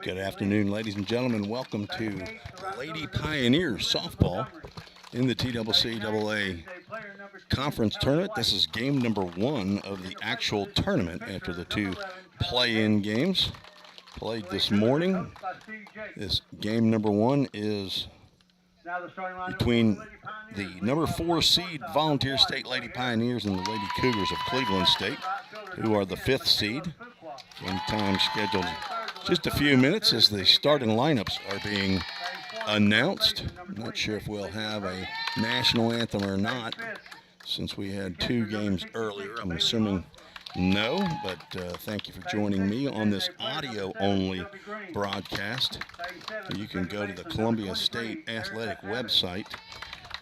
Good afternoon, ladies and gentlemen. Welcome to Lady Pioneers softball in the TCCAA conference tournament. This is game number 1 of the actual tournament after the 2 play-in games played this morning. This game number 1 is between the number 4 seed Volunteer State Lady Pioneers and the Lady Cougars of Cleveland State, who are the 5th seed. Game time scheduled just a few minutes as the starting lineups are being announced. I'm not sure if we'll have a national anthem or not, since we had 2 games earlier. I'm assuming no, but thank you for joining me on this audio-only broadcast. You can go to the Columbia State Athletic website,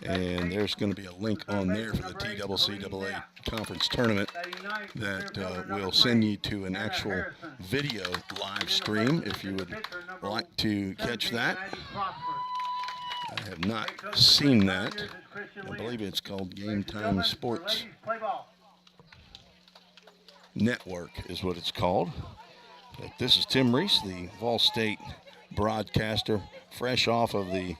and there's going to be a link on there for the TCCAA conference tournament that will send you to an actual video live stream if you would like to catch that. I have not seen that. I believe it's called Game Time Sports Network is what it's called. But this is Tim Reese, the Vol State broadcaster, fresh off of the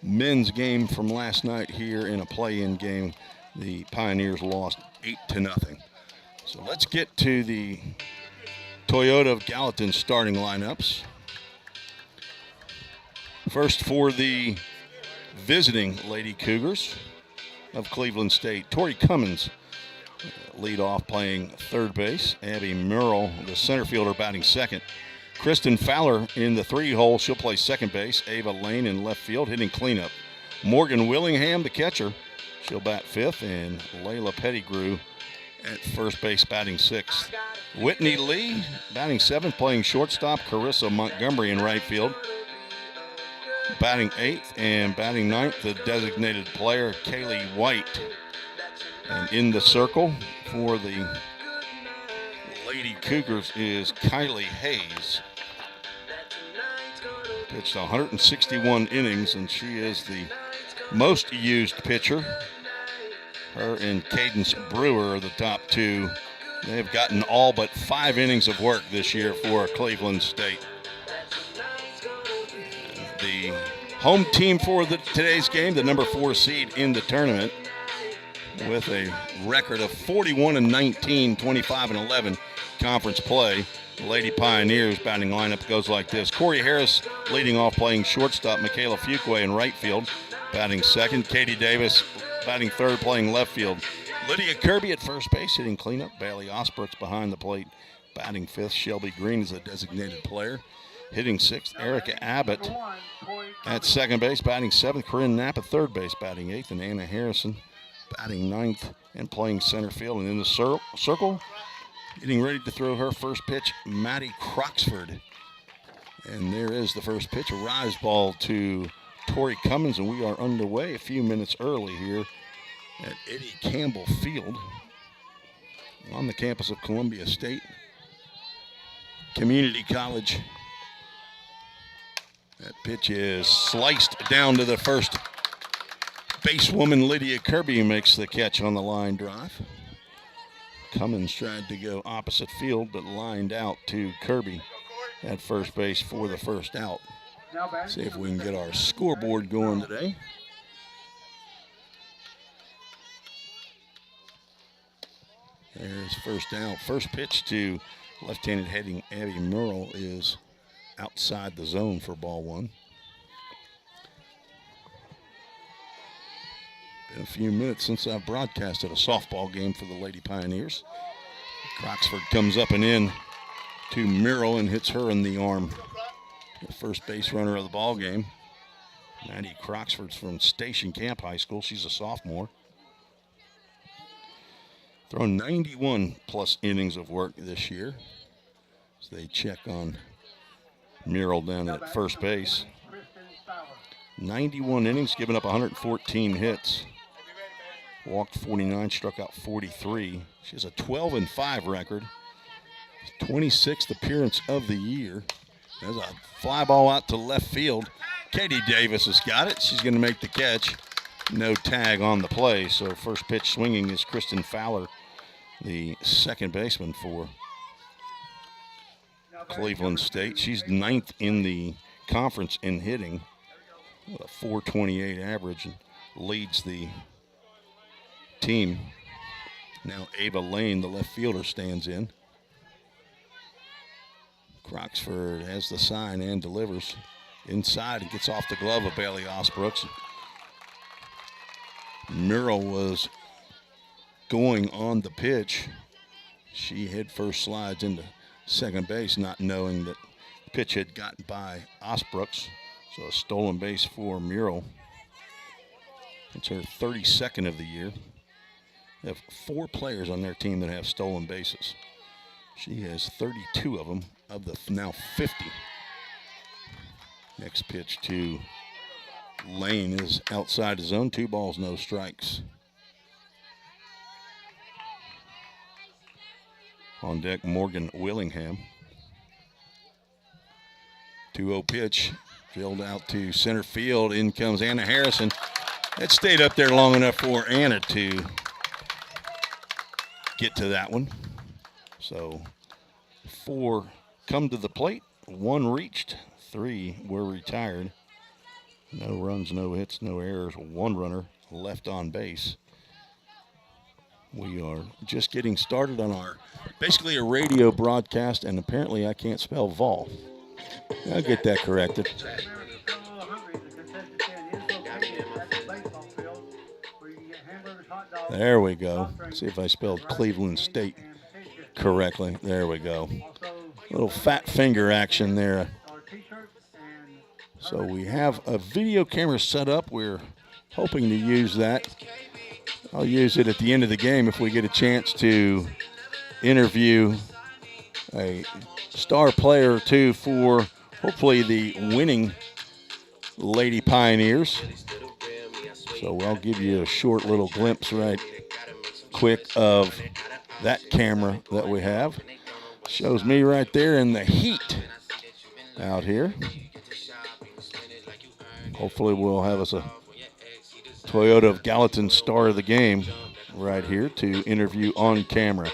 men's game from last night here in a play-in game. The Pioneers lost 8-0. So let's get to the Toyota of Gallatin starting lineups. First for the visiting Lady Cougars of Cleveland State, Tori Cummins lead off playing third base. Abby Murrell, the center fielder, batting second. Kristen Fowler in the 3-hole. She'll play second base. Ava Lane in left field hitting cleanup. Morgan Willingham, the catcher, she'll bat fifth. And Layla Pettigrew at first base batting sixth. Whitney Lee batting seventh, playing shortstop. Carissa Montgomery in right field batting eighth. And batting ninth, the designated player, Kaylee White. And in the circle for the Lady Cougars is Kylie Hayes. Pitched 161 innings, and she is the most used pitcher. Her and Cadence Brewer are the top 2. They've gotten all but 5 innings of work this year for Cleveland State. The home team for today's game, the number 4 seed in the tournament, with a record of 41-19, 25-11 conference play. The Lady Pioneers batting lineup goes like this. Corey Harris leading off, playing shortstop. Michaela Fuqua in right field batting second. Katie Davis batting third, playing left field. Lydia Kirby at first base hitting cleanup. Bailey Osbert's behind the plate batting fifth. Shelby Green is a designated player hitting sixth. Erica Abbott at second base batting seventh. Corinne Knapp at third base batting eighth. And Anna Harrison batting ninth and playing center field. And in the circle, getting ready to throw her first pitch, Maddie Croxford. And there is the first pitch, a rise ball to Tori Cummins, and we are underway a few minutes early here at Eddie Campbell Field on the campus of Columbia State Community College. That pitch is sliced down to the first basewoman. Lydia Kirby makes the catch on the line drive. Cummins tried to go opposite field, but lined out to Kirby at first base for the first out. See if we can get our scoreboard going today. There's first out. First pitch to left-handed heading Abby Murrell is outside the zone for ball 1. Been a few minutes since I've broadcasted a softball game for the Lady Pioneers. Croxford comes up and in to Murrell and hits her in the arm. The first base runner of the ball game. Maddie Croxford's from Station Camp High School. She's a sophomore. Thrown 91 plus innings of work this year. So they check on Murrell down at first base. 91 innings, given up 114 hits. Walked 49, struck out 43. She has a 12-5 record. 26th appearance of the year. There's a fly ball out to left field. Katie Davis has got it. She's going to make the catch. No tag on the play. So first pitch swinging is Kristen Fowler, the second baseman for Cleveland State. She's ninth in the conference in hitting, with a 428 average, and leads the team. Now Ava Lane, the left fielder, stands in. Croxford has the sign and delivers inside and gets off the glove of Bailey Osbrooks. Murrow was going on the pitch. She head first slides into second base, not knowing that the pitch had gotten by Osbrooks. So a stolen base for Murrow. It's her 32nd of the year. They have 4 players on their team that have stolen bases. She has 32 of them, of the now 50. Next pitch to Lane is outside the zone. 2 balls, no strikes. On deck, Morgan Willingham. 2-0 pitch, filled out to center field. In comes Anna Harrison. That stayed up there long enough for Anna to get to that one. So 4 come to the plate, 1 reached, 3 were retired. No runs, no hits, no errors, 1 runner left on base. We are just getting started on our, basically a radio broadcast, and apparently I can't spell vol. I'll get that corrected. There we go. See if I spelled Cleveland State correctly. There we go. Little fat finger action there. So we have a video camera set up. We're hoping to use that. I'll use it at the end of the game if we get a chance to interview a star player or 2 for hopefully the winning Lady Pioneers. So I'll give you a short little glimpse right quick of that camera that we have. Shows me right there in the heat out here. Hopefully we'll have us a Toyota of Gallatin star of the game right here to interview on camera.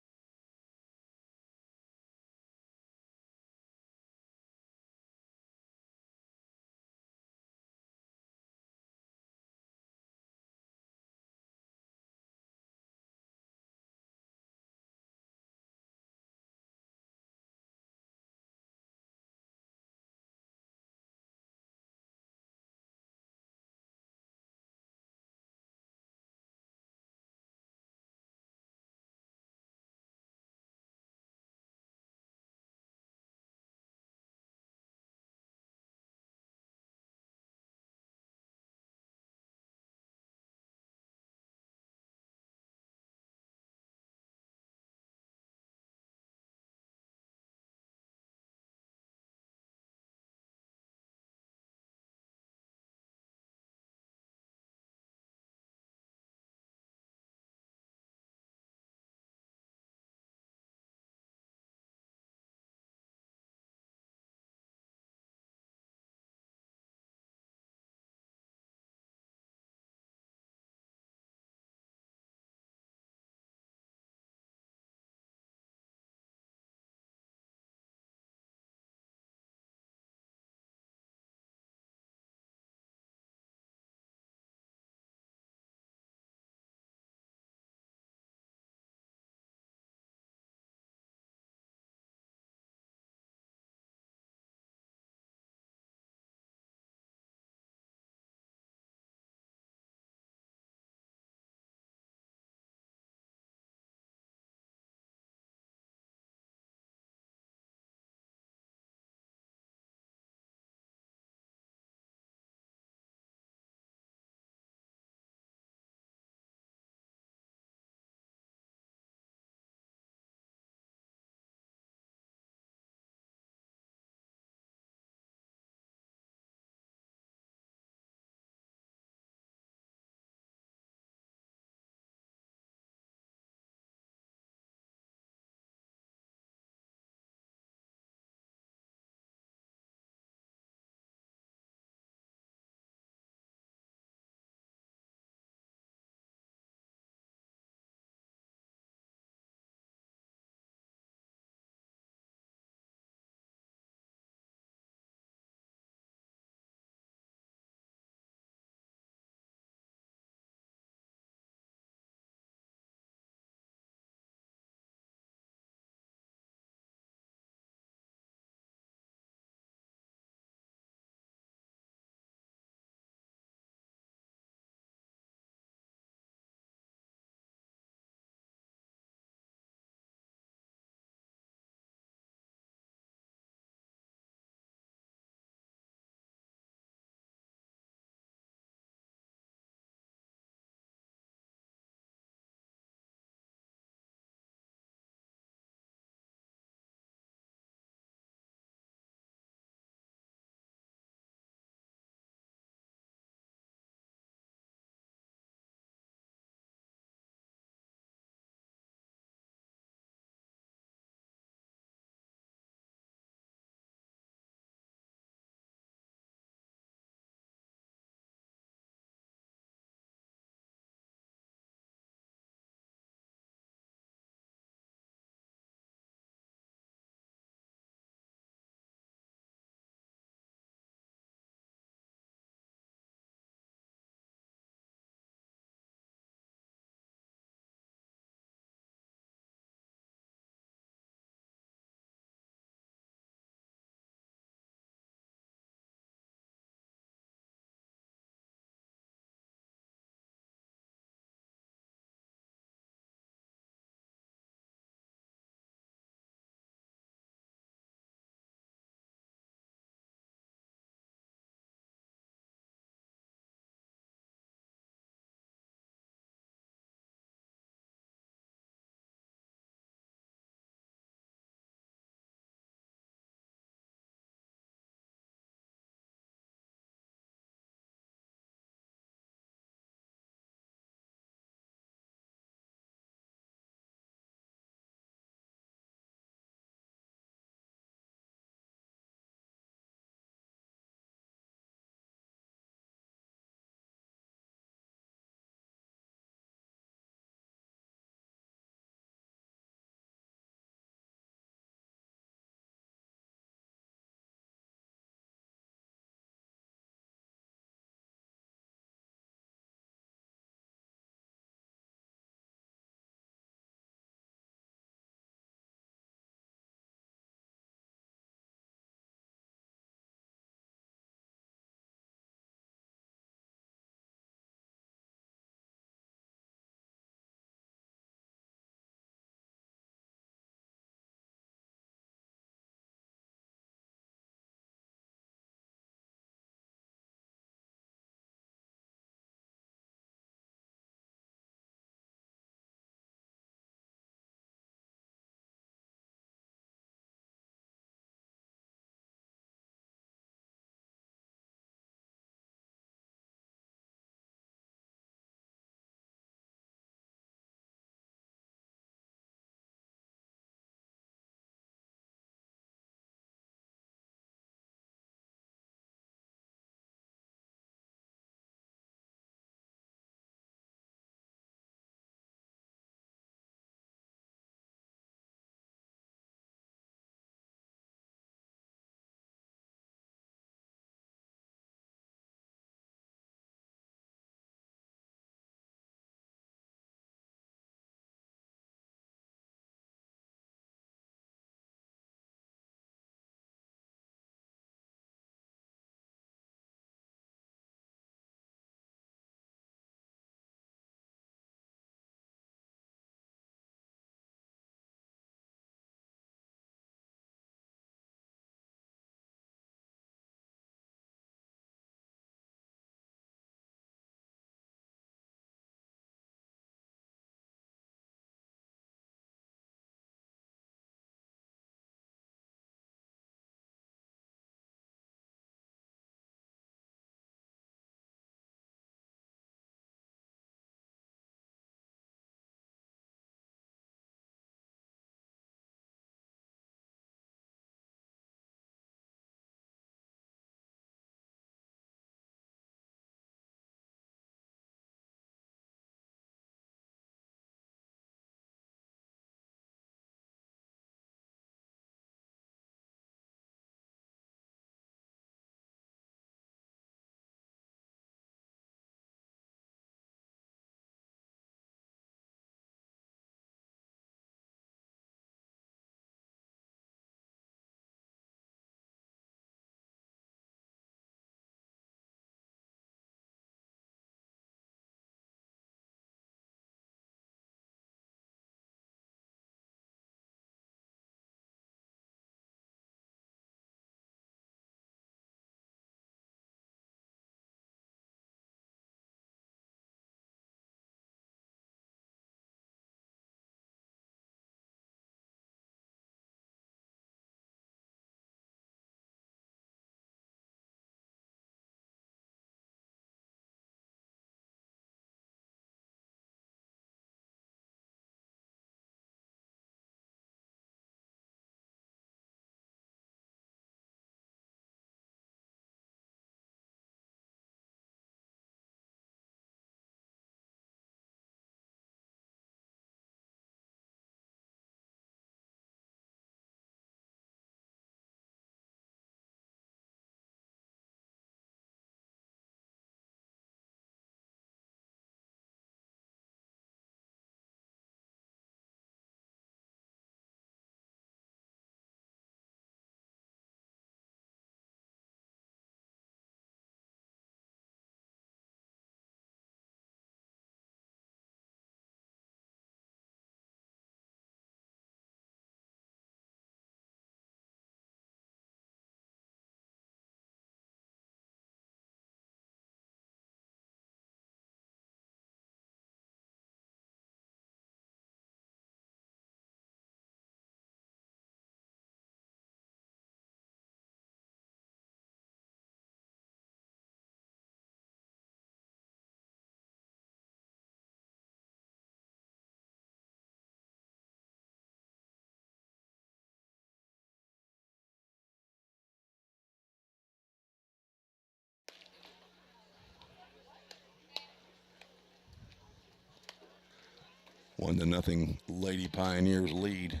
1-0 Lady Pioneers lead.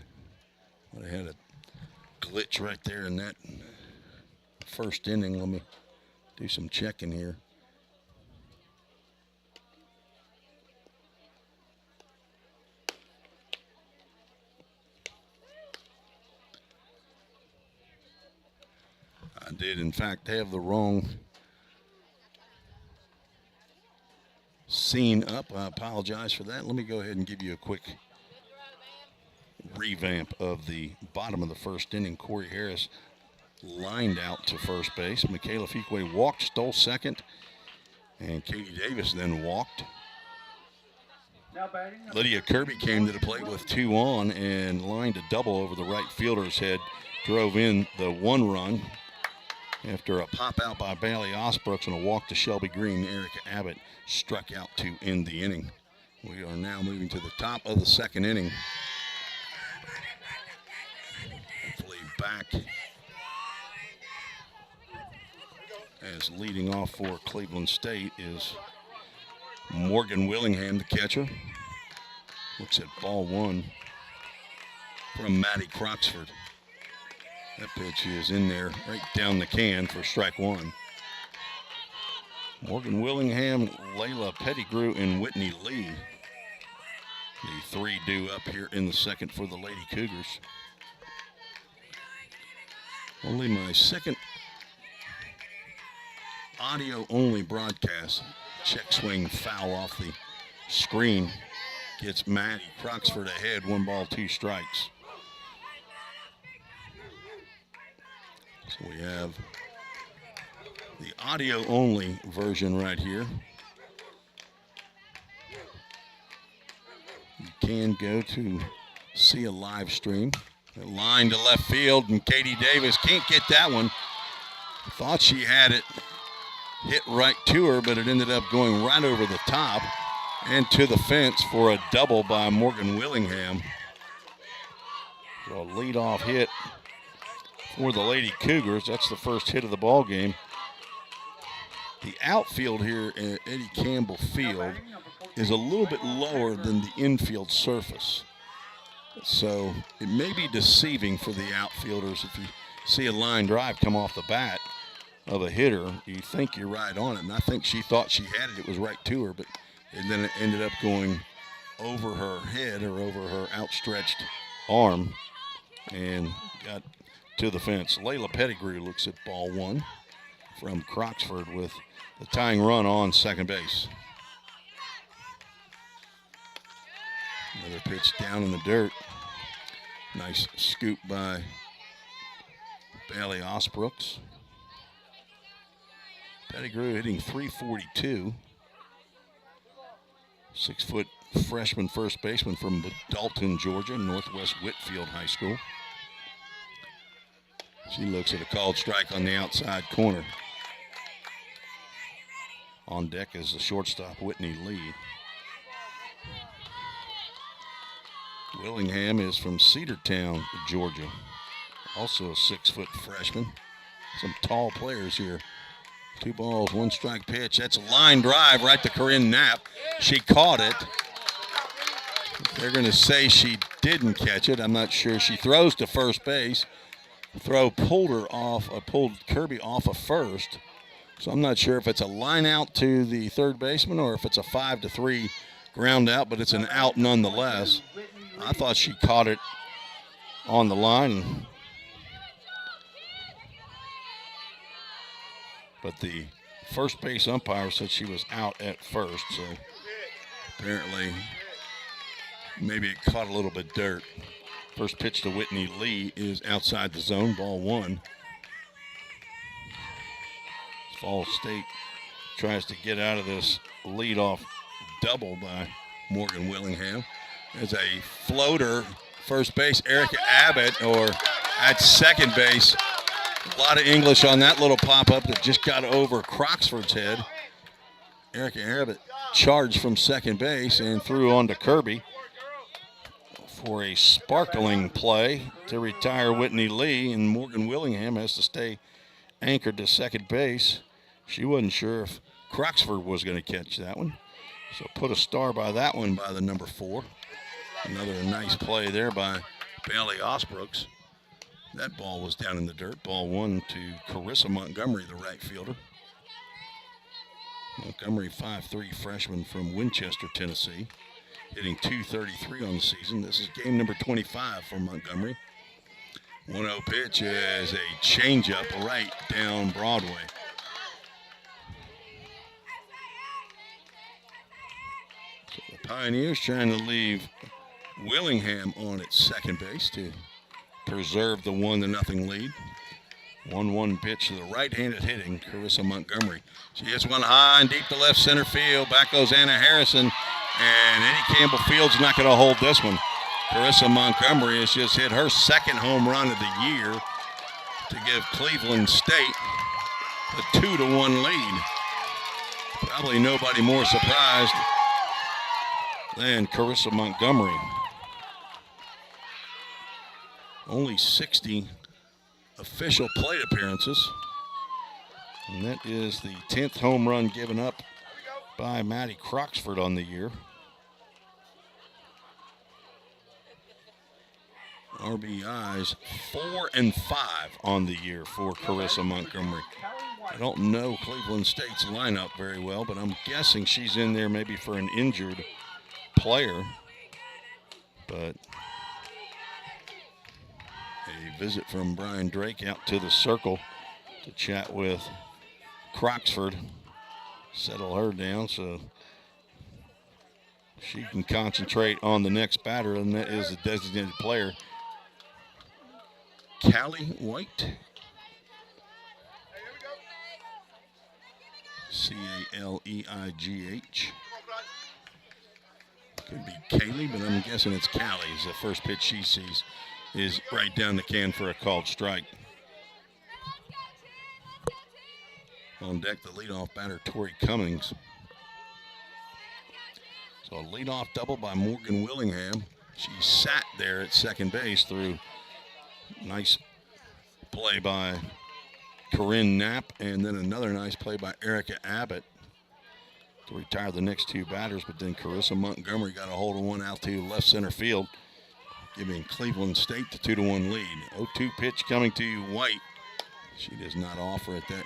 Well, they had a glitch right there in that first inning. Let me do some checking here. I did, in fact, have the wrong scene up. I apologize for that. Let me go ahead and give you a quick revamp of the bottom of the first inning. Corey Harris lined out to first base. Michaela Fuqua walked, stole second, and Katie Davis then walked. Lydia Kirby came to the plate with 2 on and lined a double over the right fielder's head, drove in the 1 run. After a pop out by Bailey Osbrooks and a walk to Shelby Green, Erica Abbott struck out to end the inning. We are now moving to the top of the second inning. Hopefully back as leading off for Cleveland State is Morgan Willingham, the catcher. Looks at ball 1 from Maddie Croxford. That pitch is in there right down the can for strike 1. Morgan Willingham, Layla Pettigrew, and Whitney Lee. The 3 due up here in the second for the Lady Cougars. Only my second audio-only broadcast. Check swing foul off the screen. Gets Maddie Croxford ahead, 1 ball, 2 strikes. So we have the audio-only version right here. You can go to see a live stream. A line to left field, and Katie Davis can't get that one. Thought she had it hit right to her, but it ended up going right over the top and to the fence for a double by Morgan Willingham. So a leadoff hit for the Lady Cougars. That's the first hit of the ball game. The outfield here at Eddie Campbell Field is a little bit lower than the infield surface. So it may be deceiving for the outfielders. If you see a line drive come off the bat of a hitter, you think you're right on it. And I think she thought she had it. It was right to her, but and then it ended up going over her head or over her outstretched arm and got to the fence. Layla Pettigrew looks at ball 1 from Croxford with the tying run on second base. Another pitch down in the dirt. Nice scoop by Bailey Osbrooks. Pettigrew hitting .342. 6-foot freshman first baseman from Dalton, Georgia, Northwest Whitfield High School. She looks at a called strike on the outside corner. On deck is the shortstop, Whitney Lee. Willingham is from Cedartown, Georgia. Also a 6-foot freshman. Some tall players here. 2 balls, 1 strike pitch. That's a line drive right to Corinne Knapp. She caught it. They're going to say she didn't catch it. I'm not sure. She throws to first base. Throw pulled her off, pulled Kirby off of first. So I'm not sure if it's a line out to the third baseman or if it's a 5-3 ground out, but it's an out nonetheless. I thought she caught it on the line. But the first base umpire said she was out at first, so apparently maybe it caught a little bit dirt. First pitch to Whitney Lee is outside the zone, ball 1. Fall State tries to get out of this leadoff double by Morgan Willingham. There's a floater, first base, Erica Abbott, or at second base. A lot of English on that little pop-up that just got over Croxford's head. Erica Abbott charged from second base and threw on to Kirby for a sparkling play to retire Whitney Lee, and Morgan Willingham has to stay anchored to second base. She wasn't sure if Croxford was going to catch that one, so put a star by that one by the number 4. Another nice play there by Bailey Osbrooks. That ball was down in the dirt. Ball 1 to Carissa Montgomery, the right fielder. Montgomery, 5'3" freshman from Winchester, Tennessee, hitting .233 on the season. This is game number 25 for Montgomery. 1-0 pitch is a changeup right down Broadway. So the Pioneers trying to leave Willingham on at second base to preserve the 1-0 lead. 1-1 pitch to the right-handed hitting Carissa Montgomery. She hits one high and deep to left center field. Back goes Anna Harrison, and Eddie Campbell Field's not going to hold this one. Carissa Montgomery has just hit her second home run of the year to give Cleveland State a 2-1 lead. Probably nobody more surprised than Carissa Montgomery. Only 60 official plate appearances, and that is the 10th home run given up by Maddie Croxford on the year. RBIs 4 and 5 on the year for Carissa Montgomery. I don't know Cleveland State's lineup very well, but I'm guessing she's in there maybe for an injured player. But a visit from Brian Drake out to the circle to chat with Croxford, settle her down so she can concentrate on the next batter, and that is the designated player, Callie White. C-A-L-E-I-G-H. Could be Kaylee, but I'm guessing it's Callie. The first pitch she sees is right down the can for a called strike. On deck, the leadoff batter, Tori Cummings. So a leadoff double by Morgan Willingham. She sat there at second base through nice play by Corinne Knapp, and then another nice play by Erica Abbott to retire the next two batters. But then Carissa Montgomery got a hold of one out to left center field, giving Cleveland State the 2-1 lead. 0-2 pitch coming to White. She does not offer at that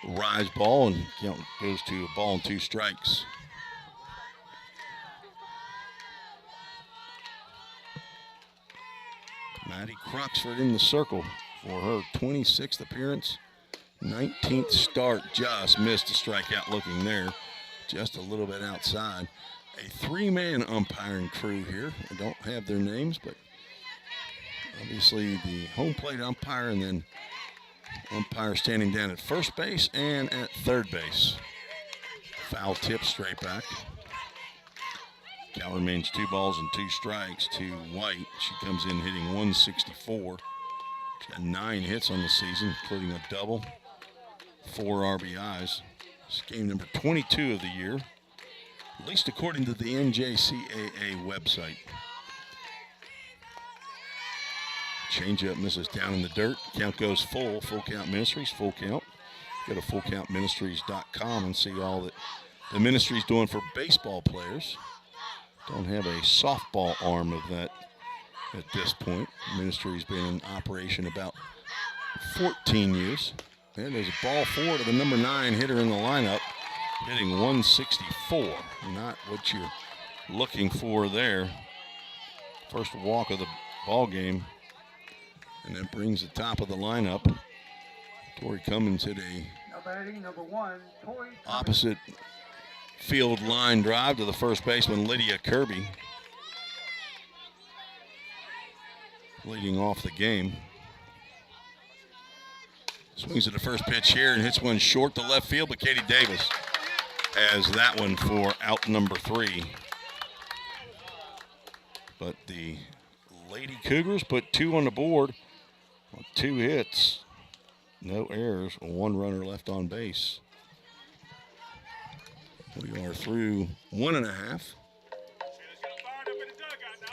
rise ball, and count goes to a ball and 2 strikes. Maddie Croxford in the circle for her 26th appearance, 19th start. Just missed a strikeout looking there, just a little bit outside. A 3-man umpiring crew here. I don't have their names, but obviously the home plate umpire and then umpire standing down at first base and at third base. Foul tip straight back. Cal remains 2 balls and 2 strikes to White. She comes in hitting 164. She's got 9 hits on the season, including a double, 4 RBIs. It's game number 22 of the year, at least according to the NJCAA website. Changeup misses down in the dirt. Count goes full. Full Count Ministries, full count. Go to fullcountministries.com and see all that the ministry's doing for baseball players. Don't have a softball arm of that at this point. The ministry's been in operation about 14 years. And there's a ball 4 to the number 9 hitter in the lineup, hitting 164. Not what you're looking for there. First walk of the ball game. And that brings the top of the lineup. Tori Cummins hit a number 1, opposite field line drive to the first baseman, Lydia Kirby, leading off the game. Swings at the first pitch here and hits one short to left field, but Katie Davis has that one for out number 3. But the Lady Cougars put 2 on the board, 2 hits, no errors, 1 runner left on base. We are through 1.5.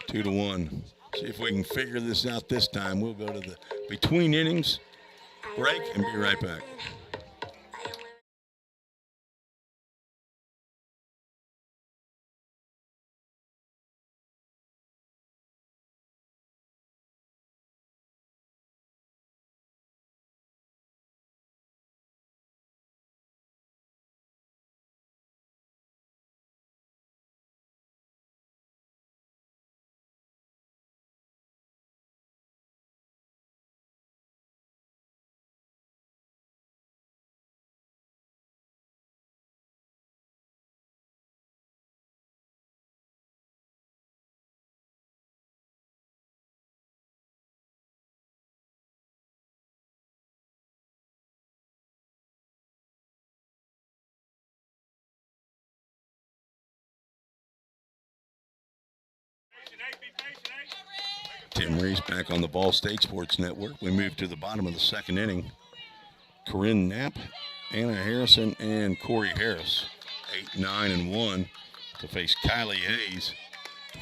2-1. See if we can figure this out this time. We'll go to the between innings break and be right back. Tim Reese back on the Ball State Sports Network. We move to the bottom of the second inning. Corinne Knapp, Anna Harrison, and Corey Harris, 8, 9, and 1 to face Kylie Hayes.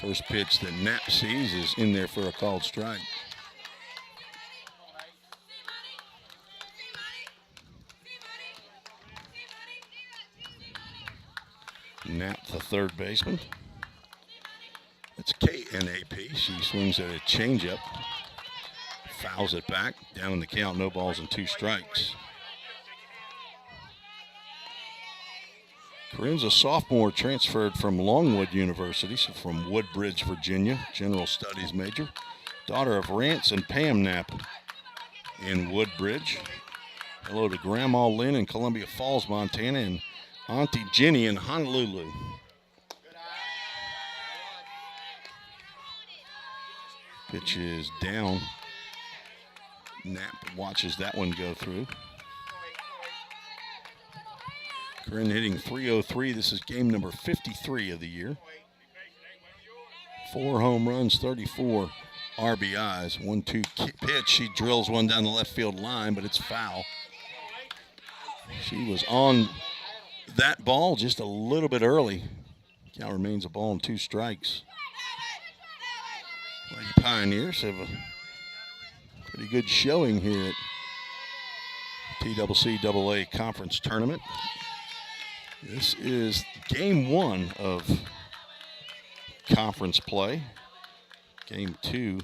First pitch that Knapp sees is in there for a called strike. Knapp, the third baseman. It's KNAP. She swings at a changeup, fouls it back, down in the count, no balls and 2 strikes. Corinne's a sophomore, transferred from Longwood University, so from Woodbridge, Virginia, general studies major. Daughter of Rance and Pam Knapp in Woodbridge. Hello to Grandma Lynn in Columbia Falls, Montana, and Auntie Jenny in Honolulu. Pitch is down. Knapp watches that one go through. Corinne hitting .303. This is game number 53 of the year. 4 home runs, 34 RBIs. 1-2 pitch. She drills one down the left field line, but it's foul. She was on that ball just a little bit early. Count remains a ball and 2 strikes. Lady Pioneers have a pretty good showing here at TCCAA Conference Tournament. This is game 1 of conference play. Game 2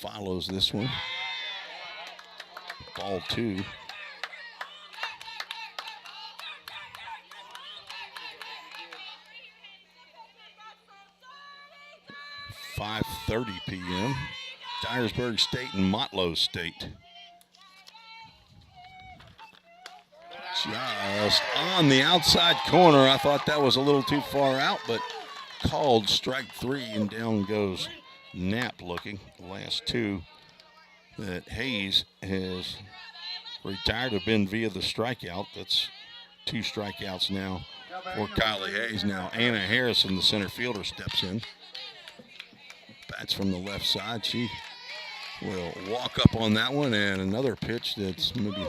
follows this one. Ball 2. .5:30 p.m. Dyersburg State and Motlow State. Just on the outside corner. I thought that was a little too far out, but called strike 3, and down goes Knapp looking. The last 2 that Hayes has retired have been via the strikeout. That's 2 strikeouts now for Kylie Hayes. Now Anna Harrison, the center fielder, steps in. Bats from the left side. She will walk up on that one, and another pitch that's maybe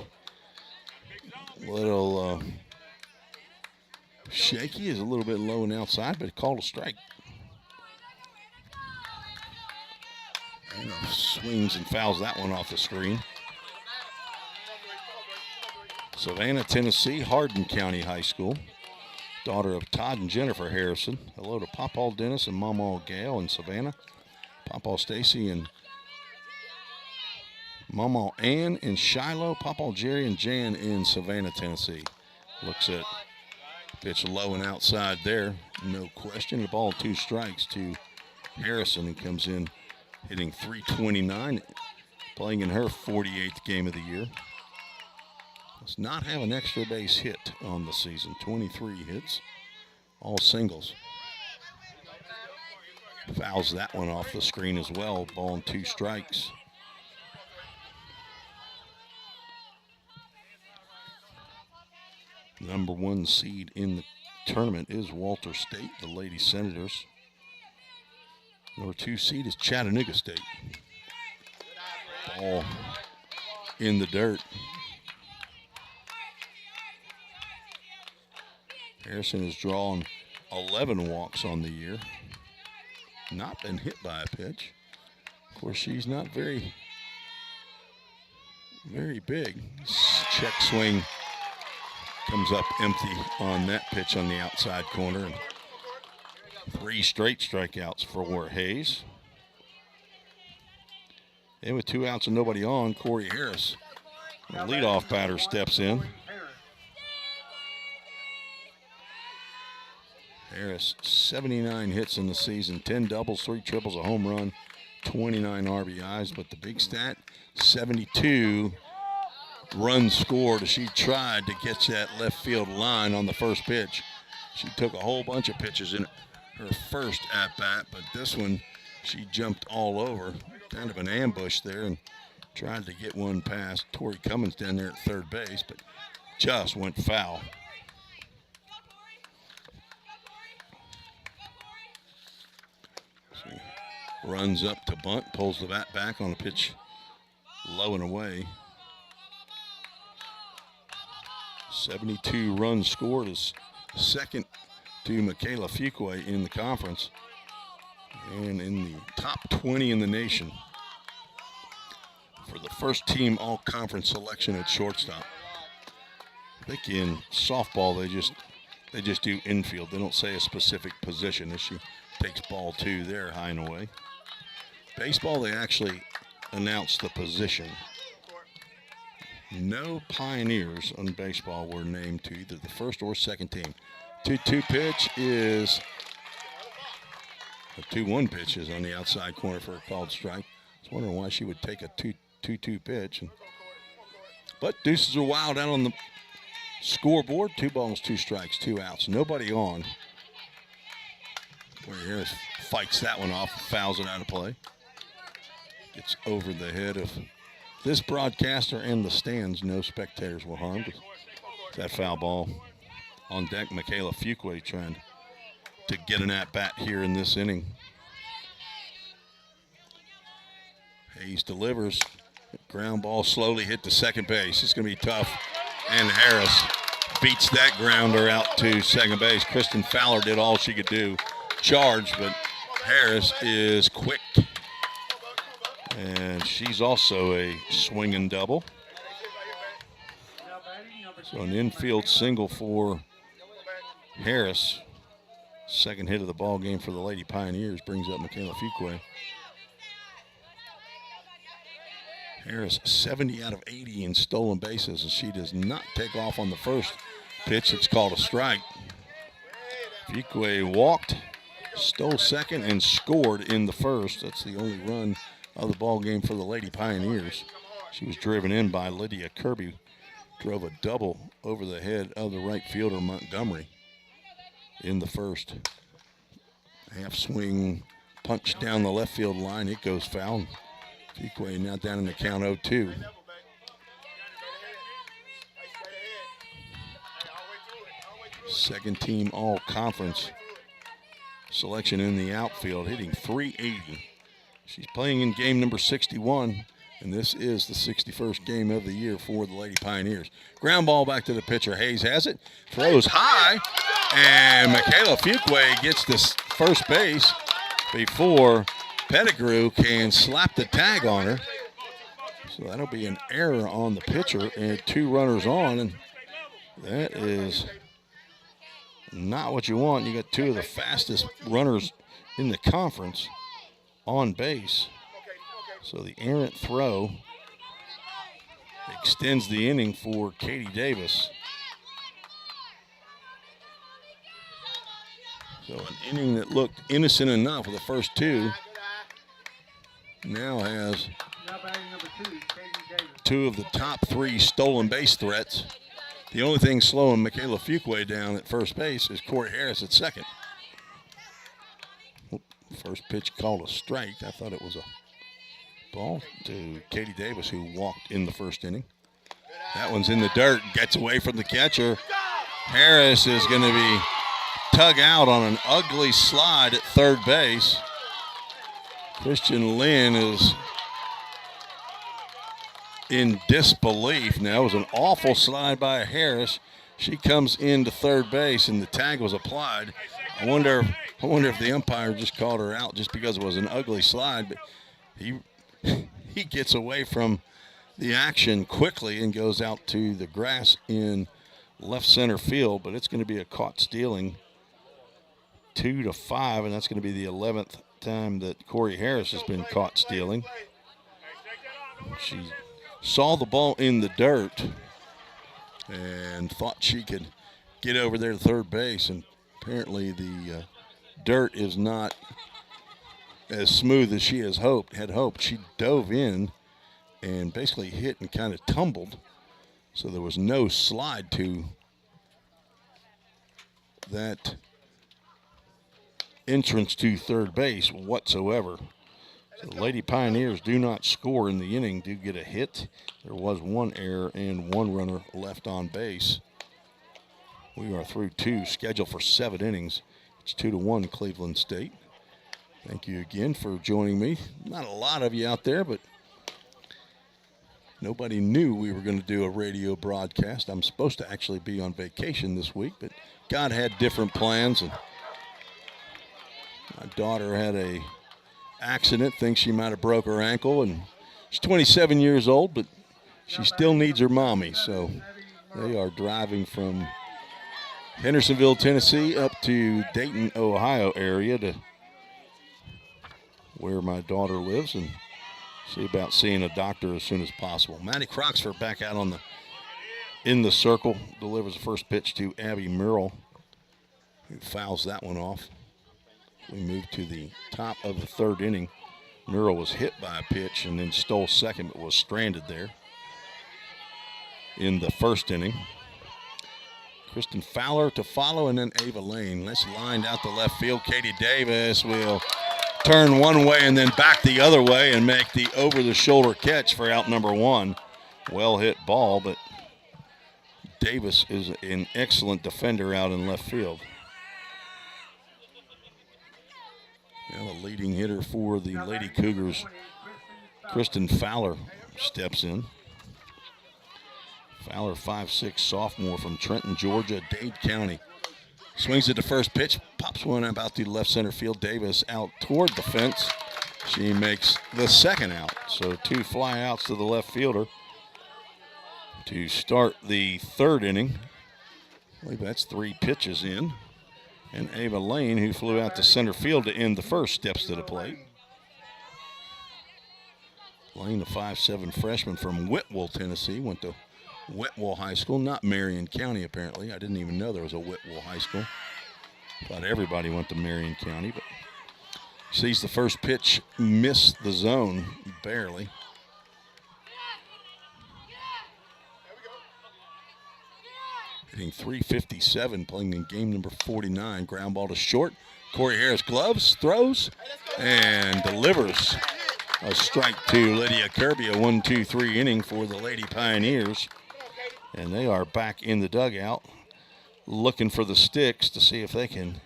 a little shaky, is a little bit low and outside, but called a strike. And swings and fouls that one off the screen. Savannah, Tennessee, Hardin County High School. Daughter of Todd and Jennifer Harrison. Hello to Papa Dennis and Mama Gail in Savannah. Papa Stacy and Mama Ann in Shiloh. Papa Jerry and Jan in Savannah, Tennessee. Looks at pitch low and outside there. No question. The ball 2 strikes to Harrison, who comes in hitting .329, playing in her 48th game of the year. Does not have an extra base hit on the season. 23 hits, all singles. Fouls that one off the screen as well. Ball and 2 strikes. Number 1 seed in the tournament is Walter State, the Lady Senators. Number 2 seed is Chattanooga State. Ball in the dirt. Harrison has drawn 11 walks on the year. Not been hit by a pitch. Of course, she's not very big. Check swing comes up empty on that pitch on the outside corner. And 3 straight strikeouts for Hayes. And with 2 outs and nobody on, Corey Harris, the leadoff batter, steps in. Harris, 79 hits in the season, 10 doubles, 3 triples, a home run, 29 RBIs. But the big stat, 72 runs scored as she tried to get that left field line on the first pitch. She took a whole bunch of pitches in her first at-bat, but this one she jumped all over. Kind of an ambush there and tried to get one past Tori Cummins down there at third base, but just went foul. runs up to bunt, pulls the bat back on a pitch low and away. 72 runs scored, is second to Michaela Fuqua in the conference and in the top 20 in the nation for the first team all-conference selection at shortstop. I think in softball they just do infield. They don't say a specific position as she takes ball 2 there high and away. Baseball, they actually announce the position. No Pioneers on baseball were named to either the first or second team. 2-2 pitch is a 2-1 pitch is on the outside corner for a called strike. I was wondering why she would take a 2-2 pitch. But deuces are wild out on the scoreboard. 2 balls, 2 strikes, 2 outs. Nobody on. Corey Harris fights that one off, fouls it out of play. Gets over the head of this broadcaster and the stands. No spectators were harmed. That foul ball on deck. Michaela Fuqua trying to get an at-bat here in this inning. Hayes delivers. Ground ball slowly hit to second base. It's going to be tough. And Harris beats that grounder out to second base. Kristen Fowler did all she could do. Charge, but Harris is quick. And she's also a swinging double. So an infield single for Harris. Second hit of the ball game for the Lady Pioneers brings up Michaela Fuqua. Harris 70 out of 80 in stolen bases, and she does not take off on the first pitch. It's called a strike. Fuqua walked, stole second, and scored in the first. That's the only run of the ball game for the Lady Pioneers. She was driven in by Lydia Kirby. Drove a double over the head of the right fielder Montgomery in the first. Half swing punch down the left field line. It goes foul. Fuqua now down in the count 0-2. Second team all-conference selection in the outfield, hitting .380. She's playing in game number 61, and this is the 61st game of the year for the Lady Pioneers. Ground ball back to the pitcher. Hayes has it, throws high, and Michaela Fuqua gets to first base before Pettigrew can slap the tag on her. So that'll be an error on the pitcher and 2 runners on, and that is not what you want. You got 2 of the fastest runners in the conference on base. So the errant throw extends the inning for Katie Davis. So an inning that looked innocent enough with the first 2 now has 2 of the top 3 stolen base threats. The only thing slowing Michaela Fuqua down at first base is Corey Harris at second. First pitch called a strike. I thought it was a ball to Katie Davis, who walked in the first inning. That one's in the dirt, gets away from the catcher. Harris is going to be tugged out on an ugly slide at third base. Christian Lynn is in disbelief. Now, it was an awful slide by Harris. She comes into third base, and the tag was applied. I wonder if the umpire just called her out just because it was an ugly slide. But he gets away from the action quickly and goes out to the grass in left center field. But it's going to be a caught stealing, 2-5, and that's going to be the 11th time that Corey Harris has been caught stealing. She saw the ball in the dirt and thought she could get over there to third base, and apparently the dirt is not as smooth as she had hoped. She dove in and basically hit and kind of tumbled, so there was no slide to that entrance to third base whatsoever. So the Lady Pioneers do not score in the inning, do get a hit. There was 1 error and 1 runner left on base. We are through 2, scheduled for 7 innings. It's 2-1 Cleveland State. Thank you again for joining me. Not a lot of you out there, but nobody knew we were going to do a radio broadcast. I'm supposed to actually be on vacation this week, but God had different plans, and my daughter had a accident, thinks she might have broke her ankle, and she's 27 years old, but she still needs her mommy. So they are driving from Hendersonville, Tennessee up to Dayton, Ohio area to where my daughter lives and see about seeing a doctor as soon as possible. Maddie Croxford back out in the circle, delivers the first pitch to Abby Merrill, who fouls that one off. We move to the top of the third inning. Merrill was hit by a pitch and then stole second, but was stranded there in the first inning. Kristen Fowler to follow, and then Ava Lane. That's lined out the left field. Katie Davis will turn one way and then back the other way and make the over-the-shoulder catch for out number one. Well-hit ball, but Davis is an excellent defender out in left field. Now the leading hitter for the Lady Cougars, Kristen Fowler, steps in. Fowler, 5'6", sophomore from Trenton, Georgia, Dade County. Swings at the first pitch, pops one about the left center field. Davis out toward the fence. She makes the second out. So 2 fly outs to the left fielder to start the third inning. I believe that's 3 pitches in. And Ava Lane, who flew out to center field to end the first, steps to the plate. Lane, a 5'7" freshman from Whitwell, Tennessee, went to Whitwell High School, not Marion County apparently. I didn't even know there was a Whitwell High School. Thought everybody went to Marion County, but sees the first pitch miss the zone barely. Hitting .357, playing in game number 49. Ground ball to short. Corey Harris gloves, throws, and delivers a strike to Lydia Kirby. A 1-2-3 inning for the Lady Pioneers. And they are back in the dugout looking for the sticks to see if they can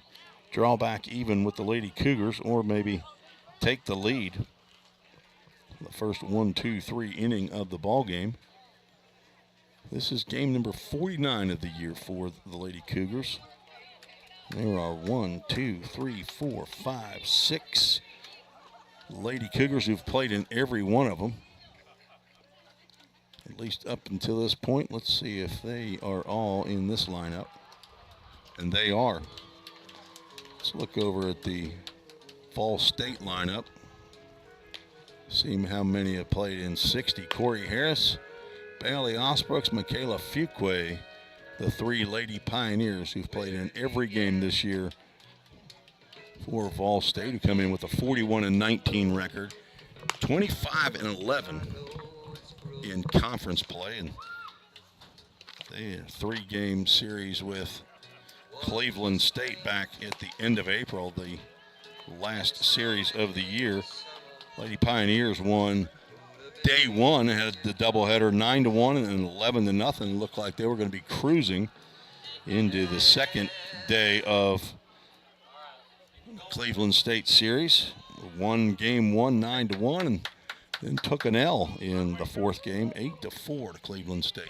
draw back even with the Lady Cougars or maybe take the lead. The first 1-2-3 inning of the ball game. This is game number 49 of the year for the Lady Cougars. There are 1, 2, 3, 4, 5, 6 Lady Cougars who've played in every one of them. At least up until this point. Let's see if they are all in this lineup. And they are. Let's look over at the Fall State lineup. See how many have played in 60. Corey Harris, Bailey Osbrooks, Michaela Fuqua, the 3 Lady Pioneers who've played in every game this year for Fall State, who come in with a 41-19 record, 25-11 in conference play, and they had a 3-game series with Cleveland State back at the end of April, the last series of the year. Lady Pioneers won day one, had the doubleheader 9-1 and 11-0. Looked like they were going to be cruising into the second day of Cleveland State series. Won game 1 9-1 and then took an L in the fourth game, 8-4 to Cleveland State.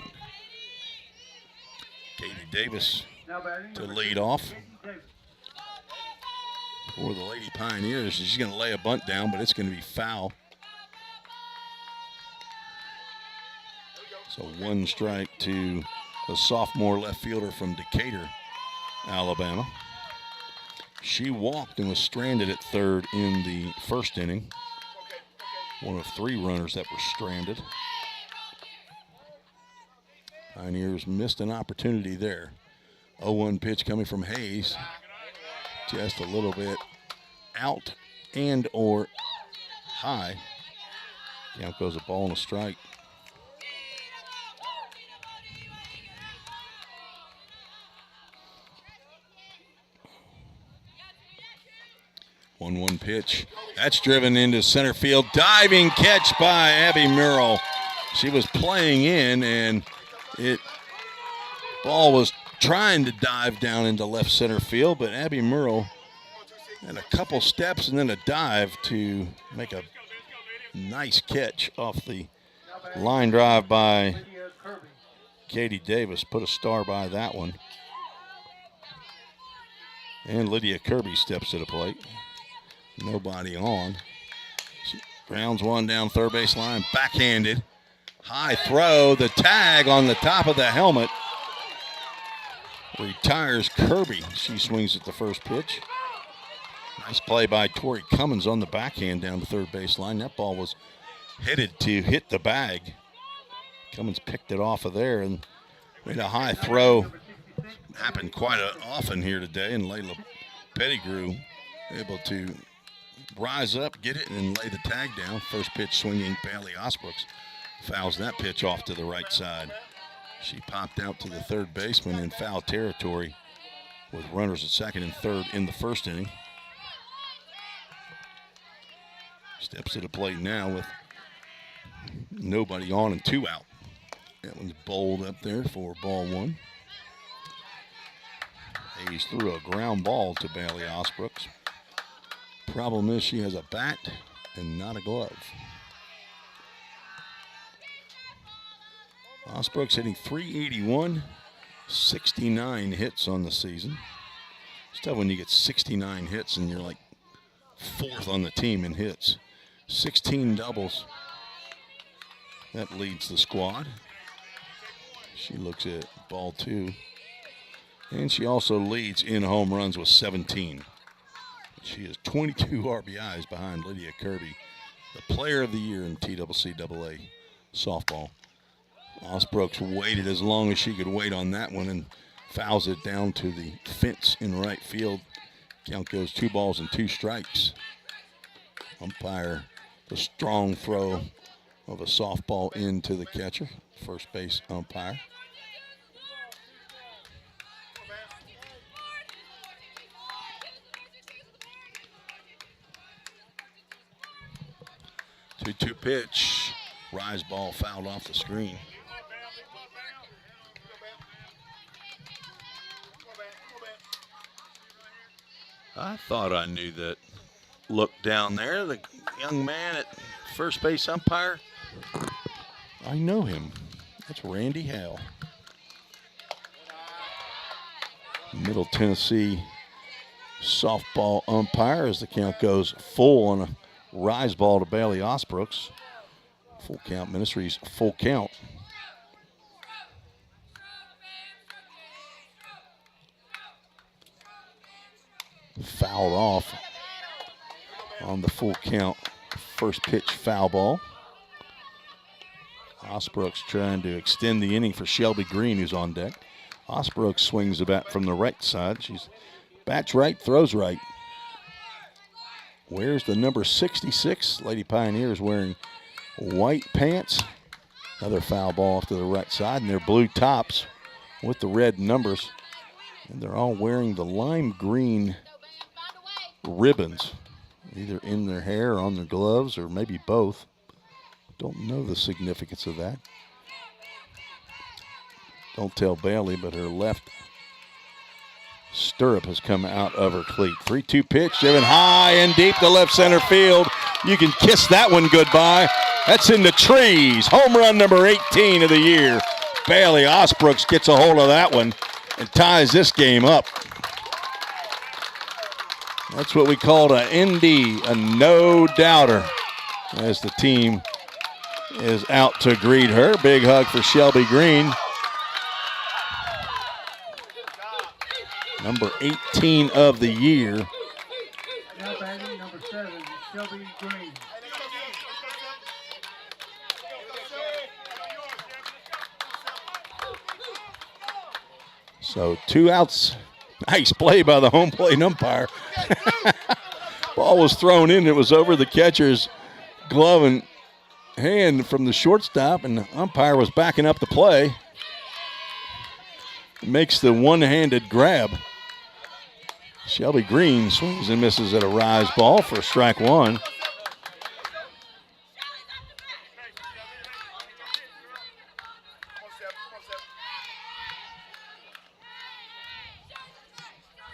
Katie Davis to lead off for the Lady Pioneers. She's going to lay a bunt down, but it's going to be foul. So 1 strike to the sophomore left fielder from Decatur, Alabama. She walked and was stranded at third in the first inning. One of 3 runners that were stranded. Pioneers missed an opportunity there. 0-1 pitch coming from Hayes. Just a little bit out and or high. Count goes a ball and a strike. One pitch. That's driven into center field. Diving catch by Abby Merrill. She was playing in, and ball was trying to dive down into left center field, but Abby Merrill And a couple steps and then a dive to make a nice catch off the line drive by Katie Davis. Put a star by that one. And Lydia Kirby steps to the plate. Nobody on. She grounds one down third base line. Backhanded. High throw. The tag on the top of the helmet. Retires Kirby. She swings at the first pitch. Nice play by Tori Cummins on the backhand down the third base line. That ball was headed to hit the bag. Cummins picked it off of there and made a high throw. Happened quite often here today, and Layla Pettigrew able to rise up, get it, and lay the tag down. First pitch swinging, Bailey Osbrooks fouls that pitch off to the right side. She popped out to the third baseman in foul territory with runners at second and third in the first inning. Steps to the plate now with nobody on and 2 out. That one's bowled up there for ball 1. Hayes threw a ground ball to Bailey Osbrooks. Problem is she has a bat and not a glove. Osbrooks hitting .381, 69 hits on the season. It's tough when you get 69 hits and you're like 4th on the team in hits. 16 doubles. That leads the squad. She looks at ball 2. And she also leads in home runs with 17. She has 22 RBIs behind Lydia Kirby, the player of the year in TCCAA softball. Osbrooks waited as long as she could wait on that one and fouls it down to the fence in right field. Count goes 2 balls and 2 strikes. Umpire, the strong throw of a softball into the catcher, first base umpire. Two pitch, rise ball fouled off the screen. I thought I knew that look down there, the young man at first base umpire. I know him. That's Randy Hale. Middle Tennessee softball umpire as the count goes full on a rise ball to Bailey Osbrooks. Full count, Ministries full count. Fouled off on the full count. First pitch foul ball. Osbrooks trying to extend the inning for Shelby Green, who's on deck. Osbrooks swings the bat from the right side. She's bats right, throws right. Wears the number 66. Lady Pioneers wearing white pants. Another foul ball off to the right side, and their blue tops with the red numbers. And they're all wearing the lime green ribbons, either in their hair or on their gloves, or maybe both. Don't know the significance of that. Don't tell Bailey, but her left stirrup has come out of her cleat. 3-2 pitch, driven high and deep to left center field. You can kiss that one goodbye. That's in the trees. Home run number 18 of the year. Bailey Osbrooks gets a hold of that one and ties this game up. That's what we called an ND, a no-doubter, as the team is out to greet her. Big hug for Shelby Green. Number 18 of the year. Now batting number 7, Shelby Green. So 2 outs. Nice play by the home plate umpire. Ball was thrown in. It was over the catcher's glove and hand from the shortstop, and the umpire was backing up the play. Makes the one-handed grab. Shelby Green swings and misses at a rise ball for strike 1.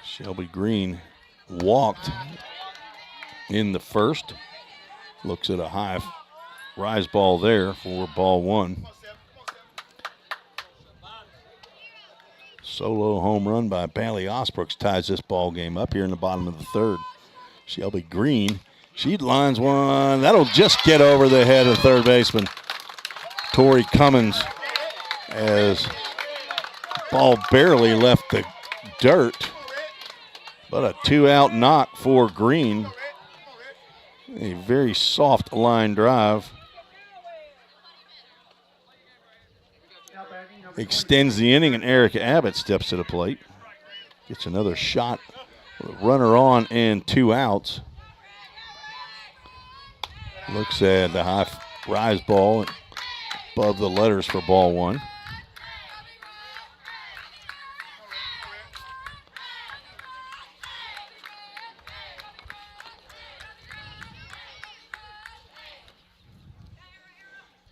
Shelby Green walked in the first. Looks at a high rise ball there for ball one. Solo home run by Bailey Osbrooks ties this ball game up here in the bottom of the third. Shelby Green, she lines one. That'll just get over the head of third baseman Tori Cummins as ball barely left the dirt. But a 2-out knock for Green. A very soft line drive. Extends the inning, and Erica Abbott steps to the plate. Gets another shot with a runner on and 2 outs. Looks at the high rise ball above the letters for ball one.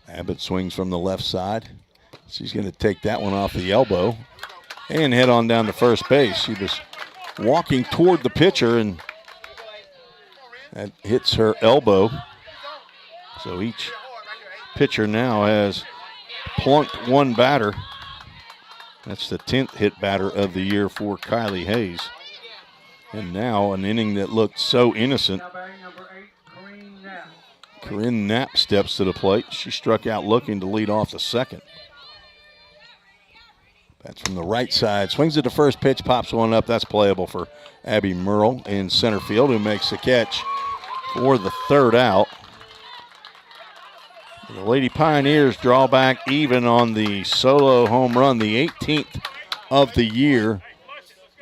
Abbott swings from the left side. She's going to take that one off the elbow and head on down to first base. She was walking toward the pitcher, and that hits her elbow. So each pitcher now has plunked one batter. That's the 10th hit batter of the year for Kylie Hayes. And now an inning that looked so innocent. Corinne Knapp steps to the plate. She struck out looking to lead off the second. That's from the right side. Swings at the first pitch, pops one up. That's playable for Abby Merle in center field, who makes the catch for the third out. The Lady Pioneers draw back even on the solo home run, the 18th of the year.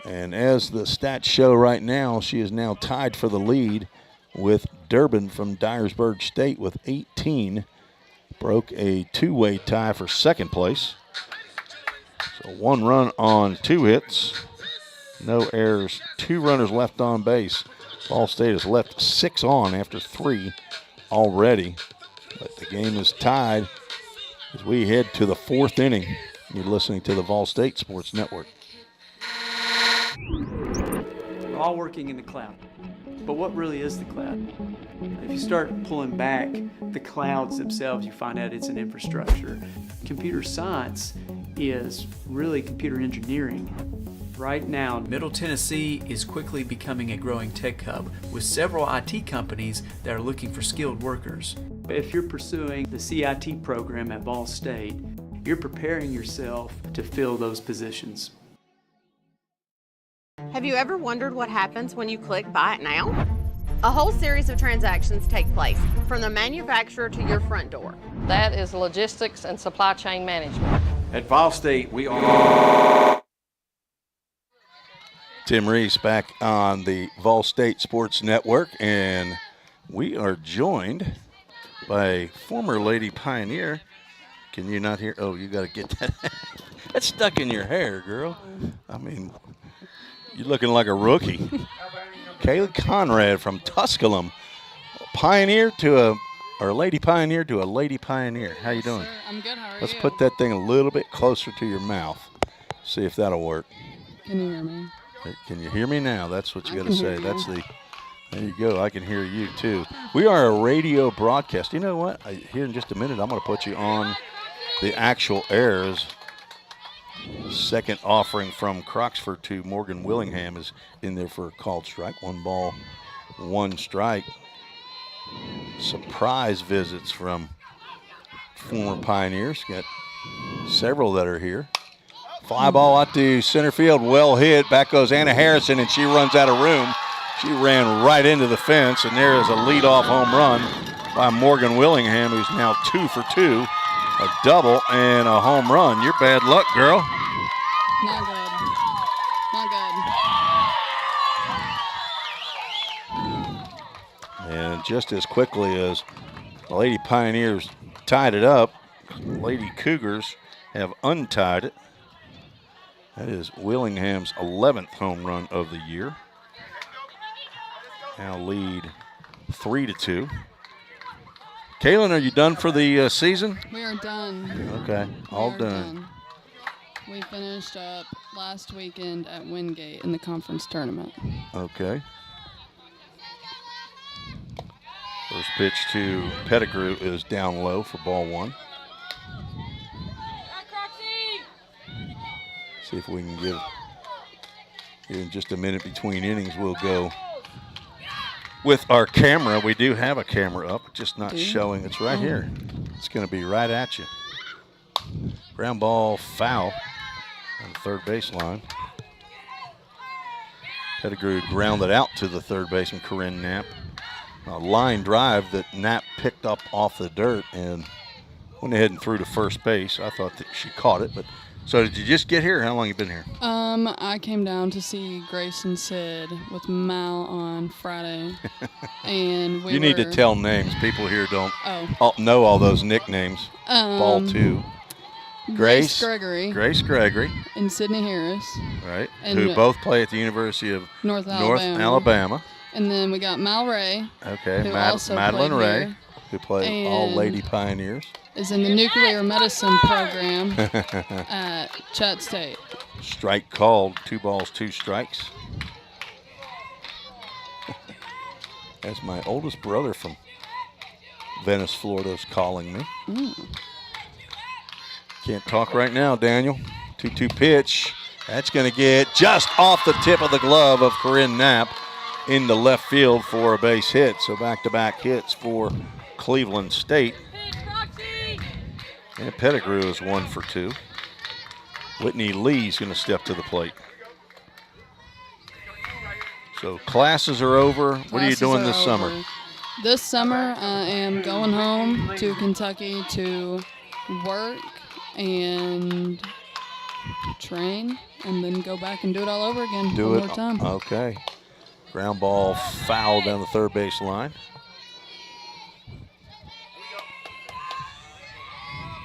And as the stats show right now, she is now tied for the lead with Durbin from Dyersburg State with 18. Broke a two-way tie for second place. So 1 run on 2 hits. No errors. 2 runners left on base. Ball State has left 6 on after 3 already. But the game is tied as we head to the 4th inning. You're listening to the Vol State Sports Network. We're all working in the cloud. But what really is the cloud? If you start pulling back the clouds themselves, you find out it's an infrastructure. Computer science is really computer engineering. Right now, Middle Tennessee is quickly becoming a growing tech hub with several IT companies that are looking for skilled workers. If you're pursuing the CIT program at Ball State, you're preparing yourself to fill those positions. Have you ever wondered what happens when you click Buy It Now? A whole series of transactions take place, from the manufacturer to your front door. That is logistics and supply chain management. At Vol State, we are. Tim Reese back on the Vol State Sports Network, and we are joined by a former Lady Pioneer. Can you not hear? Oh, you got to get that. That's stuck in your hair, girl. I mean, you're looking like a rookie. Kaylee Conrad from Tusculum, Pioneer to a Lady Pioneer to a Lady Pioneer. How you doing? Sure. I'm good. How are Let's you? put that thing a little bit closer to your mouth. See if that'll work. Can you hear me? Can you hear me now? That's what you got to can say. hear That's you. the. There you go. I can hear you too. We are a radio broadcast. You know what? Here in just a minute, I'm going to put you on the actual airs. Second offering from Croxford to Morgan Willingham is in there for a called strike. 1 ball, 1 strike. Surprise visits from former Pioneers. Got several that are here. Fly ball out to center field. Well hit. Back goes Anna Harrison, and she runs out of room. She ran right into the fence, and there is a leadoff home run by Morgan Willingham, who's now 2 for 2. A double and a home run. You're bad luck, girl. Not good. Not good. And just as quickly as the Lady Pioneers tied it up, Lady Cougars have untied it. That is Willingham's 11th home run of the year. Now lead 3-2. Kaylin, are you done for the season? We are done. Okay, all We are done. We finished up last weekend at Wingate in the conference tournament. Okay. First pitch to Pettigrew is down low for ball 1. See if we can give in just a minute between innings. We'll go with our camera. We do have a camera up, just not showing. It's right here. It's going to be right at you. Ground ball foul on the third baseline. Pettigrew grounded out to the third baseman, Corinne Knapp. A line drive that Knapp picked up off the dirt and went ahead and threw to first base. I thought that she caught it, but so did you just get here? How long you been here? I came down to see Grace and Sid with Mal on Friday, and you need to tell names. People here don't know all those nicknames. Ball 2. Grace Gregory. Grace Gregory. And Sydney Harris. Right. And who both play at the University of North Alabama. And then we got Mal Ray. Okay. Who also Madeline played Ray, here. who played all Lady Pioneers. Is in the nuclear medicine program at Chat State. Strike called. 2 balls, 2 strikes. As my oldest brother from Venice, Florida is calling me. Can't talk right now, Daniel. 2-2 pitch. That's going to get just off the tip of the glove of Corinne Knapp into left field for a base hit. So back-to-back hits for Cleveland State. And Pettigrew is 1 for 2. Whitney Lee's going to step to the plate. So classes are over. What are you doing this summer? This summer, I am going home to Kentucky to work and train, and then go back and do it all over again one more time. Okay. Ground ball foul down the third base line.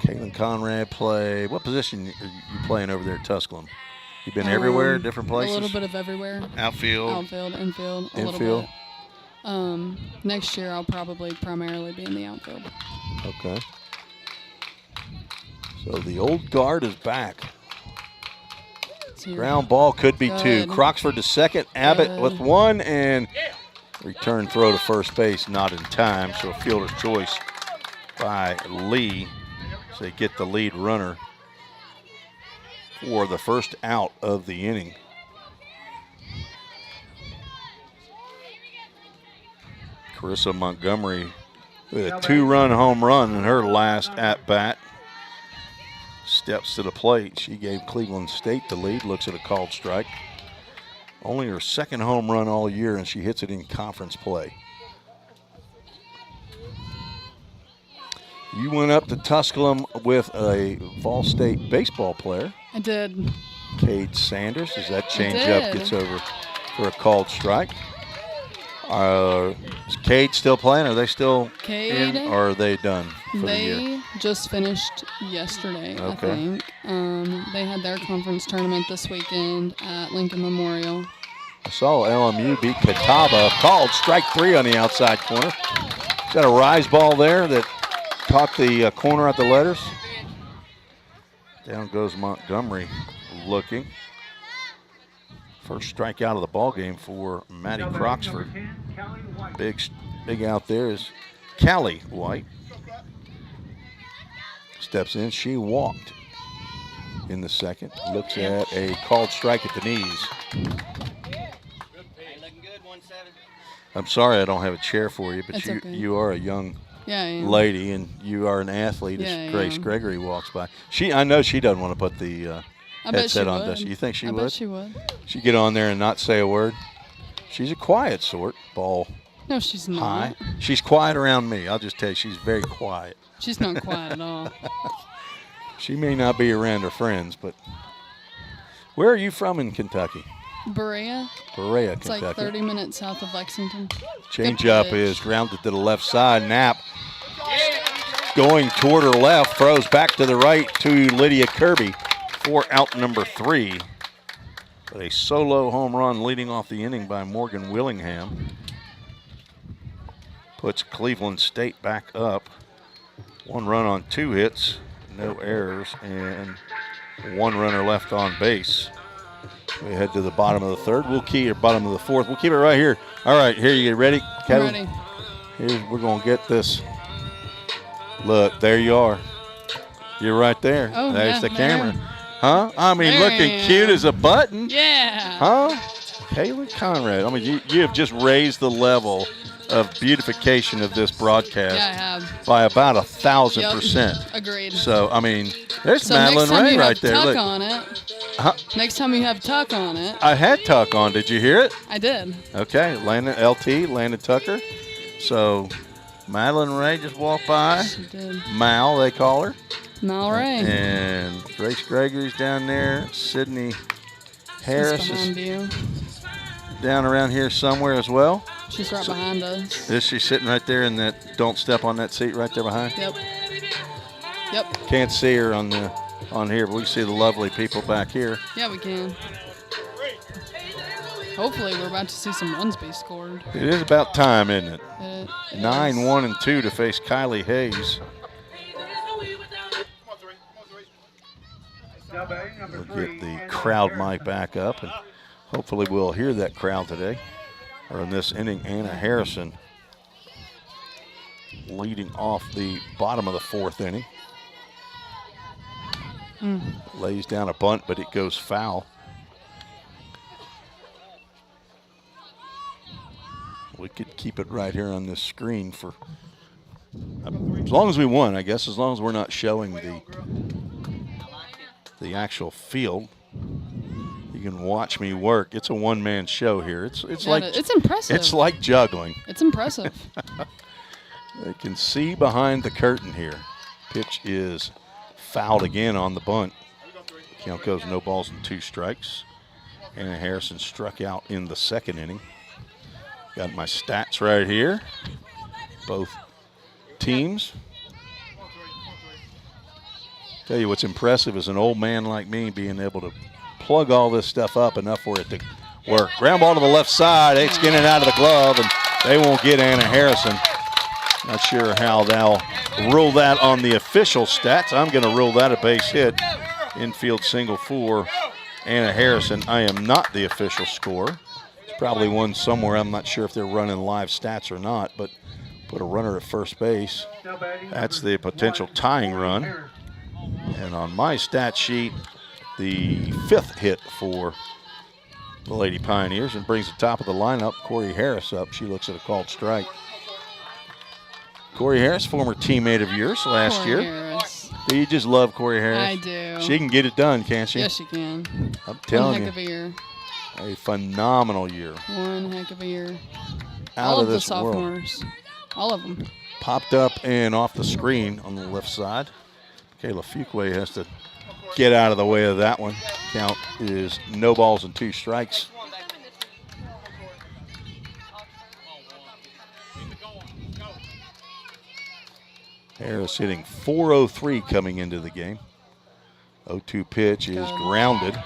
Caitlin Conrad play. What position are you playing over there at Tusculum? You've been everywhere, different places? A little bit of everywhere. Outfield? Outfield, infield, a little bit. Next year I'll probably primarily be in the outfield. Okay. So the old guard is back. Ground ball could be 2. Croxford to second. Abbott with 1, and return throw to first base, not in time. So a fielder's choice by Lee. So they get the lead runner for the first out of the inning. Carissa Montgomery with a 2-run home run in her last at-bat. Steps to the plate. She gave Cleveland State the lead. Looks at a called strike. Only her 2nd home run all year, and she hits it in conference play. You went up to Tusculum with a Vol State baseball player. I did. Cade Sanders. As that changeup gets over for a called strike. Is Cade still playing? Are they still in, or are they done for the year? They just finished yesterday, I think. They had their conference tournament this weekend at Lincoln Memorial. I saw LMU beat Catawba. Called strike 3 on the outside corner. Is that a rise ball there that caught the corner at the letters? Down goes Montgomery looking. First strikeout of the ball game for Maddie Croxford. Big out there is Callie White. Steps in. She walked in the second. Looks at a called strike at the knees. I'm sorry I don't have a chair for you, but you are a young lady, and you are an athlete as Grace Gregory walks by. I know she doesn't want to put the headset on, does she? You think she would? I bet she would. She'd get on there and not say a word. She's a quiet sort. Ball. No, she's not. High. She's quiet around me. I'll just tell you, she's very quiet. She's not quiet at all. She may not be around her friends, but where are you from in Kentucky? Berea. Berea, it's Kentucky. Like 30 minutes south of Lexington. Changeup is grounded to the left side. Knapp going toward her left, throws back to the right to Lydia Kirby for out number 3. But a solo home run leading off the inning by Morgan Willingham puts Cleveland State back up. 1 run on 2 hits, no errors, and 1 runner left on base. We head to the bottom of the third. Bottom of the fourth. We'll keep it right here. All right, here you get ready, Kevin. Ready. We're going to get this. Look, there you are. You're right there. Oh, There's yeah, the there. camera. Huh? I mean, There looking I cute am. as a button. Yeah. Huh? Kayla Conrad. I mean, you have just raised the level of beautification of this broadcast Yeah, I have. by about 1,000%. Yep. Agreed. So, I mean, there's So Madeline next time Ray you right have there. tuck Look, on it. Huh? Next time you have tuck on it. I had tuck on. Did you hear it? I did. Okay, Landon Tucker. So, Madeline Ray just walked by. She did. Mal, they call her. All right. And Grace Gregory's down there. Sydney Harris She's behind is you. down around here somewhere as well. She's right behind us. Is she sitting right there in that, don't step on that seat right there behind? Yep. Yep. Can't see her on here, but we can see the lovely people back here. Yeah, we can. Hopefully, we're about to see some runs be scored. It is about time, isn't it? It 9, is. 1, and 2 to face Kylie Hayes. We'll get the crowd mic back up, and hopefully we'll hear that crowd today. Or in this inning, Anna Harrison leading off the bottom of the 4th inning. Lays down a bunt, but it goes foul. We could keep it right here on this screen for as long as we won, I guess, as long as we're not showing the actual field. You can watch me work. It's a one-man show here. It's Yeah, like it's impressive. it's like juggling. It's impressive. They can see behind the curtain here. Pitch is fouled again on the bunt. Count goes no balls and 2 strikes. Anna Harrison struck out in the 2nd inning. Got my stats right here. Both teams. Tell you what's impressive is an old man like me being able to plug all this stuff up enough for it to work. Ground ball to the left side. They skin it out of the glove, and they won't get Anna Harrison. Not sure how they'll rule that on the official stats. I'm going to rule that a base hit. Infield single for Anna Harrison. I am not the official score. It's probably one somewhere. I'm not sure if they're running live stats or not, but put a runner at first base. That's the potential tying run. And on my stat sheet, the 5th hit for the Lady Pioneers, and brings the top of the lineup, Corey Harris, up. She looks at a called strike. Corey Harris, former teammate of yours last Poor year. Harris. Do you just love Corey Harris? I do. She can get it done, can't she? Yes, she can. I'm One telling heck you, of a year. a phenomenal year. One heck of a year. Out All of of the this world. sophomores. All of them. Popped up and off the screen on the left side. Kayla Fuqua has to get out of the way of that one. Count is no balls and 2 strikes. Harris hitting .403 coming into the game. 0-2 pitch is grounded.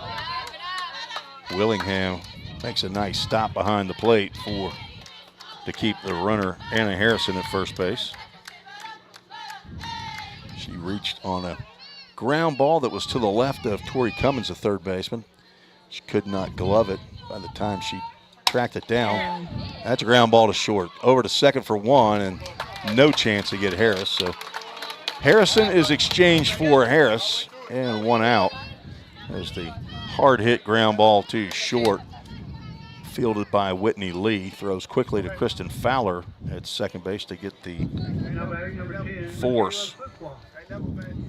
Willingham makes a nice stop behind the plate to keep the runner Anna Harrison at first base. She reached on a ground ball that was to the left of Tori Cummins, the third baseman. She could not glove it by the time she tracked it down. That's a ground ball to short. Over to second for 1, and no chance to get Harris. So Harrison is exchanged for Harris, and 1 out. There's the hard hit ground ball to short, fielded by Whitney Lee. Throws quickly to Kristen Fowler at second base to get the force.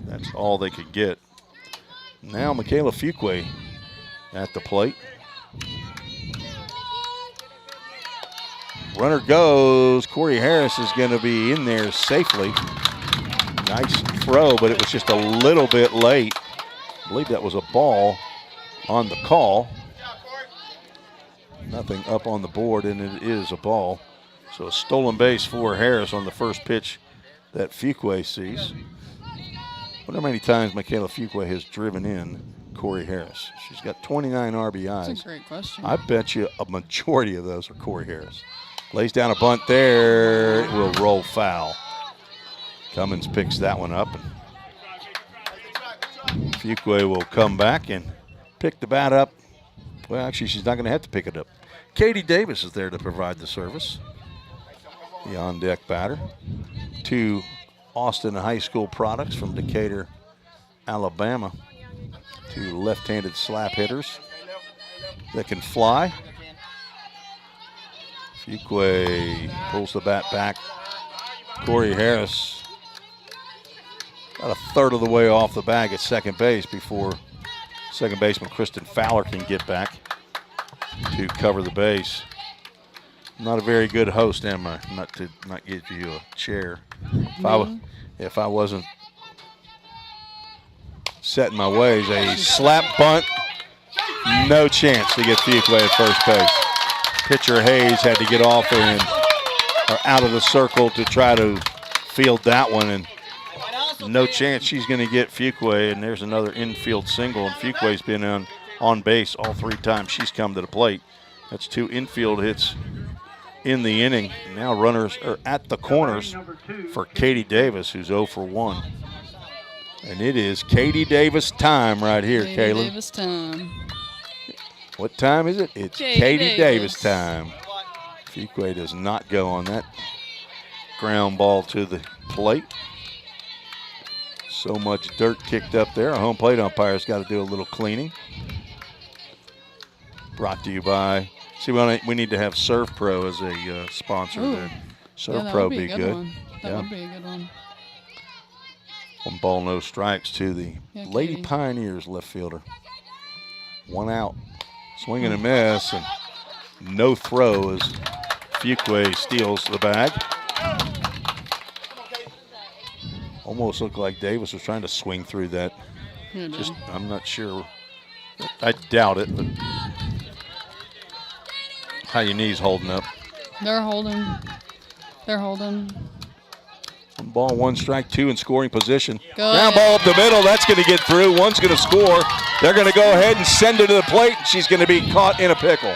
That's all they could get. Now Michaela Fuqua at the plate. Runner goes. Corey Harris is going to be in there safely. Nice throw, but it was just a little bit late. I believe that was a ball on the call. Nothing up on the board, and it is a ball. So a stolen base for Harris on the first pitch that Fuqua sees. I wonder how many times Michaela Fuqua has driven in Corey Harris. She's got 29 RBIs. That's a great question. I bet you a majority of those are Corey Harris. Lays down a bunt there. It will roll foul. Cummins picks that one up. Fuqua will come back and pick the bat up. Well, actually, she's not going to have to pick it up. Katie Davis is there to provide the service. The on-deck batter. 2 Austin High School products from Decatur, Alabama. 2 left-handed slap hitters that can fly. Fuqua pulls the bat back. Corey Harris about a third of the way off the bag at second base before second baseman Kristen Fowler can get back to cover the base. Not a very good host, am I? Not to not get you a chair. If I wasn't set in my ways, a slap bunt, no chance to get Fuqua at first base. Pitcher Hayes had to get off and or out of the circle to try to field that one, and no chance she's going to get Fuqua. And there's another infield single, and Fuqua's been on base all 3 times she's come to the plate. That's 2 infield hits in the inning. Now runners are at the corners for Katie Davis, who's 0 for 1. And it is Katie Davis time right here, Katie Kaylin. Davis time. What time is it? It's Katie Davis time. Fuqua does not go on that ground ball to the plate. So much dirt kicked up there. Our home plate umpire's got to do a little cleaning. Brought to you by, see, we need to have Serve Pro as a sponsor there. Serve Pro would be good. That would be a good one. 1 ball, no strikes to the Lady Katie. Pioneers left fielder. 1 out. Swing and a miss, and no throw as Fuqua steals the bag. Almost looked like Davis was trying to swing through that. Just, I'm not sure. I doubt it, but how your knees holding up? They're holding. They're holding. 1 ball, 1 strike, 2 in scoring position. Go Ground ahead. ball up the middle. That's going to get through. 1's going to score. They're going to go ahead and send her to the plate. She's going to be caught in a pickle.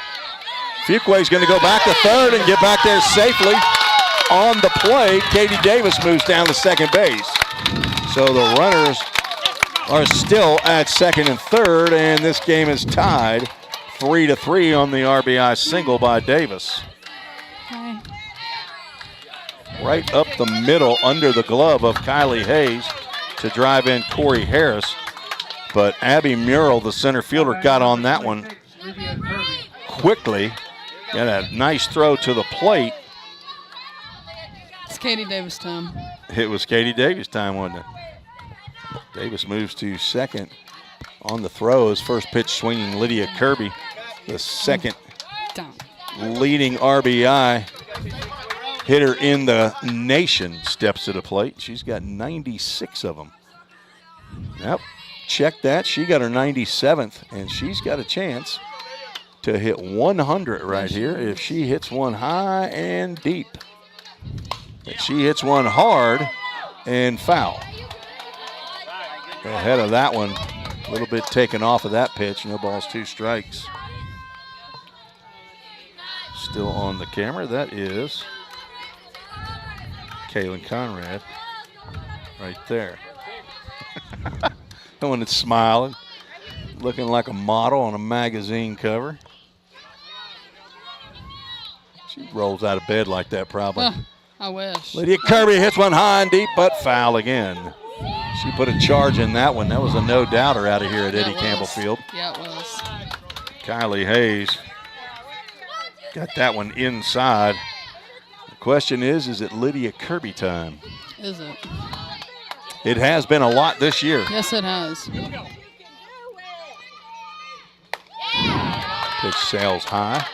Fuqua's going to go back to third and get back there safely. On the play, Katie Davis moves down to second base. So the runners are still at second and third, and this game is tied 3-3 on the RBI single by Davis. Okay. Right up the middle under the glove of Kylie Hayes to drive in Corey Harris. But Abby Murrell, the center fielder, got on that one quickly. Got a nice throw to the plate. It's Katie Davis time. It was Katie Davis time, wasn't it? Davis moves to second on the throw. His first pitch swinging Lydia Kirby, the second Down. leading RBI hitter in the nation, steps to the plate. She's got 96 of them. Yep, check that. She got her 97th, and she's got a chance to hit 100 right here if she hits one high and deep. If she hits one hard and foul. Ahead of that one, a little bit taken off of that pitch. No balls, 2 strikes. Still on the camera, that is Kaylin Conrad right there. The one that's smiling, looking like a model on a magazine cover. She rolls out of bed like that probably. I wish. Lydia Kirby hits one high and deep, but foul again. She put a charge in that one. That was a no-doubter out of here at Eddie Campbell Field. Yeah, it was. Kylie Hayes got that one inside. The question is it Lydia Kirby time? Is it? It has been a lot this year. Yes, it has. Pitch sails high.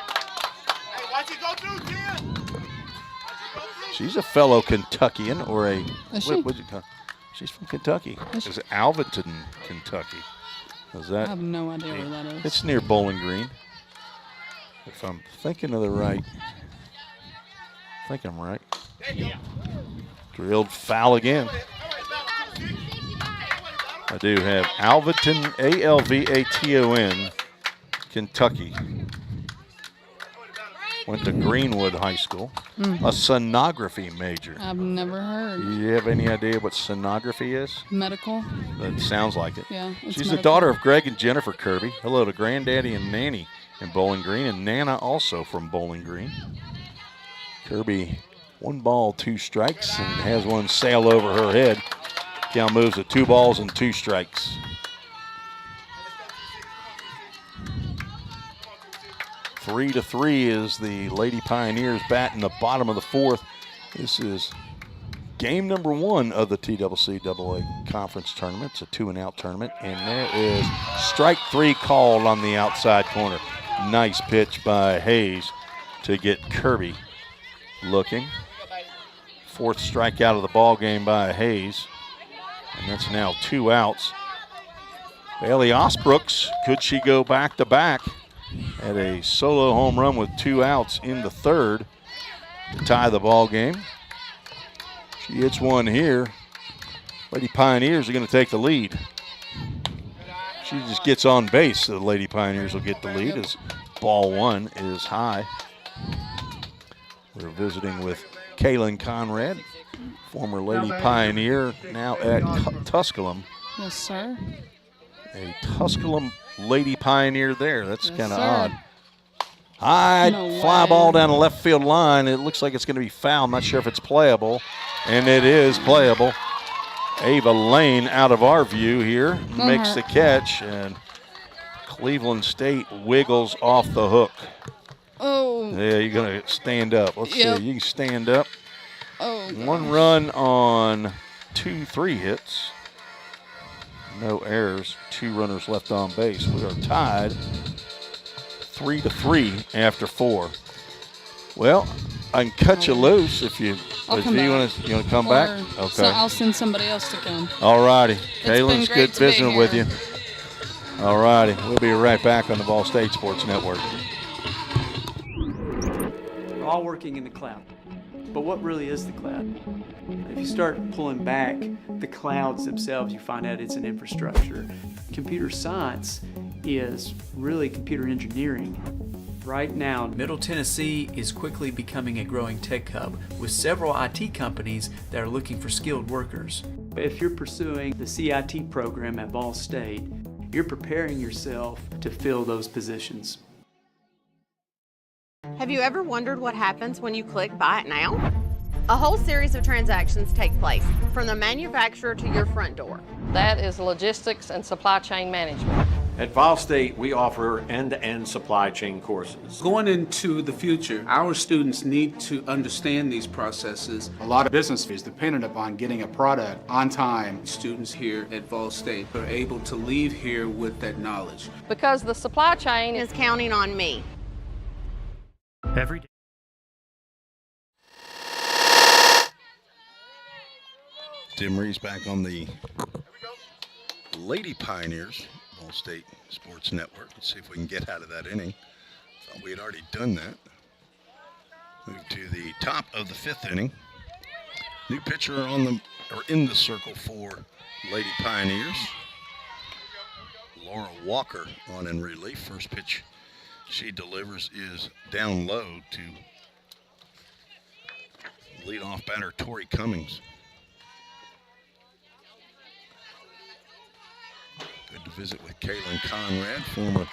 She's a fellow Kentuckian or a, Is she? what's it called? She's from Kentucky. Is she? It's Alvaton, Kentucky. Is I that? have no idea where that is. It's near Bowling Green. If I'm thinking of the right, I think I'm right. Drilled foul again. I do have Alvaton, Alvaton, Kentucky. Went to Greenwood High School. A sonography major. I've never heard. Do you have any idea what sonography is? Medical? That sounds like it. Yeah, it's She's the medical. daughter of Greg and Jennifer Kirby. Hello to Granddaddy and Nanny in Bowling Green, and Nana also from Bowling Green. Kirby, 1 ball, 2 strikes, and has one sail over her head. Count moves to 2 balls and 2 strikes. Three to 3 is the Lady Pioneers bat in the bottom of the 4th. This is game number 1 of the TCCAA conference tournament. It's a 2-and-out tournament, and there is strike 3 called on the outside corner. Nice pitch by Hayes to get Kirby looking. 4th strikeout of the ball game by Hayes, and that's now 2 outs. Bailey Osbrooks, could she go back-to-back? Had a solo home run with 2 outs in the 3rd to tie the ball game. She hits one here. Lady Pioneers are going to take the lead. She just gets on base, so the Lady Pioneers will get the lead as ball 1 is high. We're visiting with Kaylin Conrad, former Lady Pioneer, now at Tusculum. Yes, sir. A Tusculum Lady Pioneer there. That's Yes, kind of sir. odd. High No fly way. ball down the left field line. It looks like it's going to be foul. I'm not sure if it's playable, and it is playable. Ava Lane out of our view here makes the catch, and Cleveland State wiggles off the hook. Oh. Yeah, you're going to stand up. Let's Yep. see. You can stand up. Oh. 1 run on 2-3 hits. No errors. 2 runners left on base. We are tied 3-3 after 4. Well, I can cut you loose if you I'll if come you back. want to come back. Or Okay. So I'll send somebody else to come. All righty. been Kaylin's great good to be visiting with you. here. All righty. We'll be right back on the Ball State Sports Network. We're all working in the cloud. But what really is the cloud? If you start pulling back the clouds themselves, you find out it's an infrastructure. Computer science is really computer engineering. Right now, Middle Tennessee is quickly becoming a growing tech hub with several IT companies that are looking for skilled workers. If you're pursuing the CIT program at Ball State, you're preparing yourself to fill those positions. Have you ever wondered what happens when you click Buy It Now? A whole series of transactions take place, from the manufacturer to your front door. That is logistics and supply chain management. At Vol State, we offer end-to-end supply chain courses. Going into the future, our students need to understand these processes. A lot of business is dependent upon getting a product on time. Students here at Vol State are able to leave here with that knowledge. Because the supply chain Is counting on me. Every day. Tim Reeves back on the Lady Pioneers Ball State Sports Network. Let's see if we can get out of that inning. Thought we had already done that. Move to the top of the 5th inning. New pitcher in the circle for Lady Pioneers. Laura Walker on in relief. First pitch she delivers is down low to leadoff batter Tori Cummings. Good to visit with Kaylin Conrad, former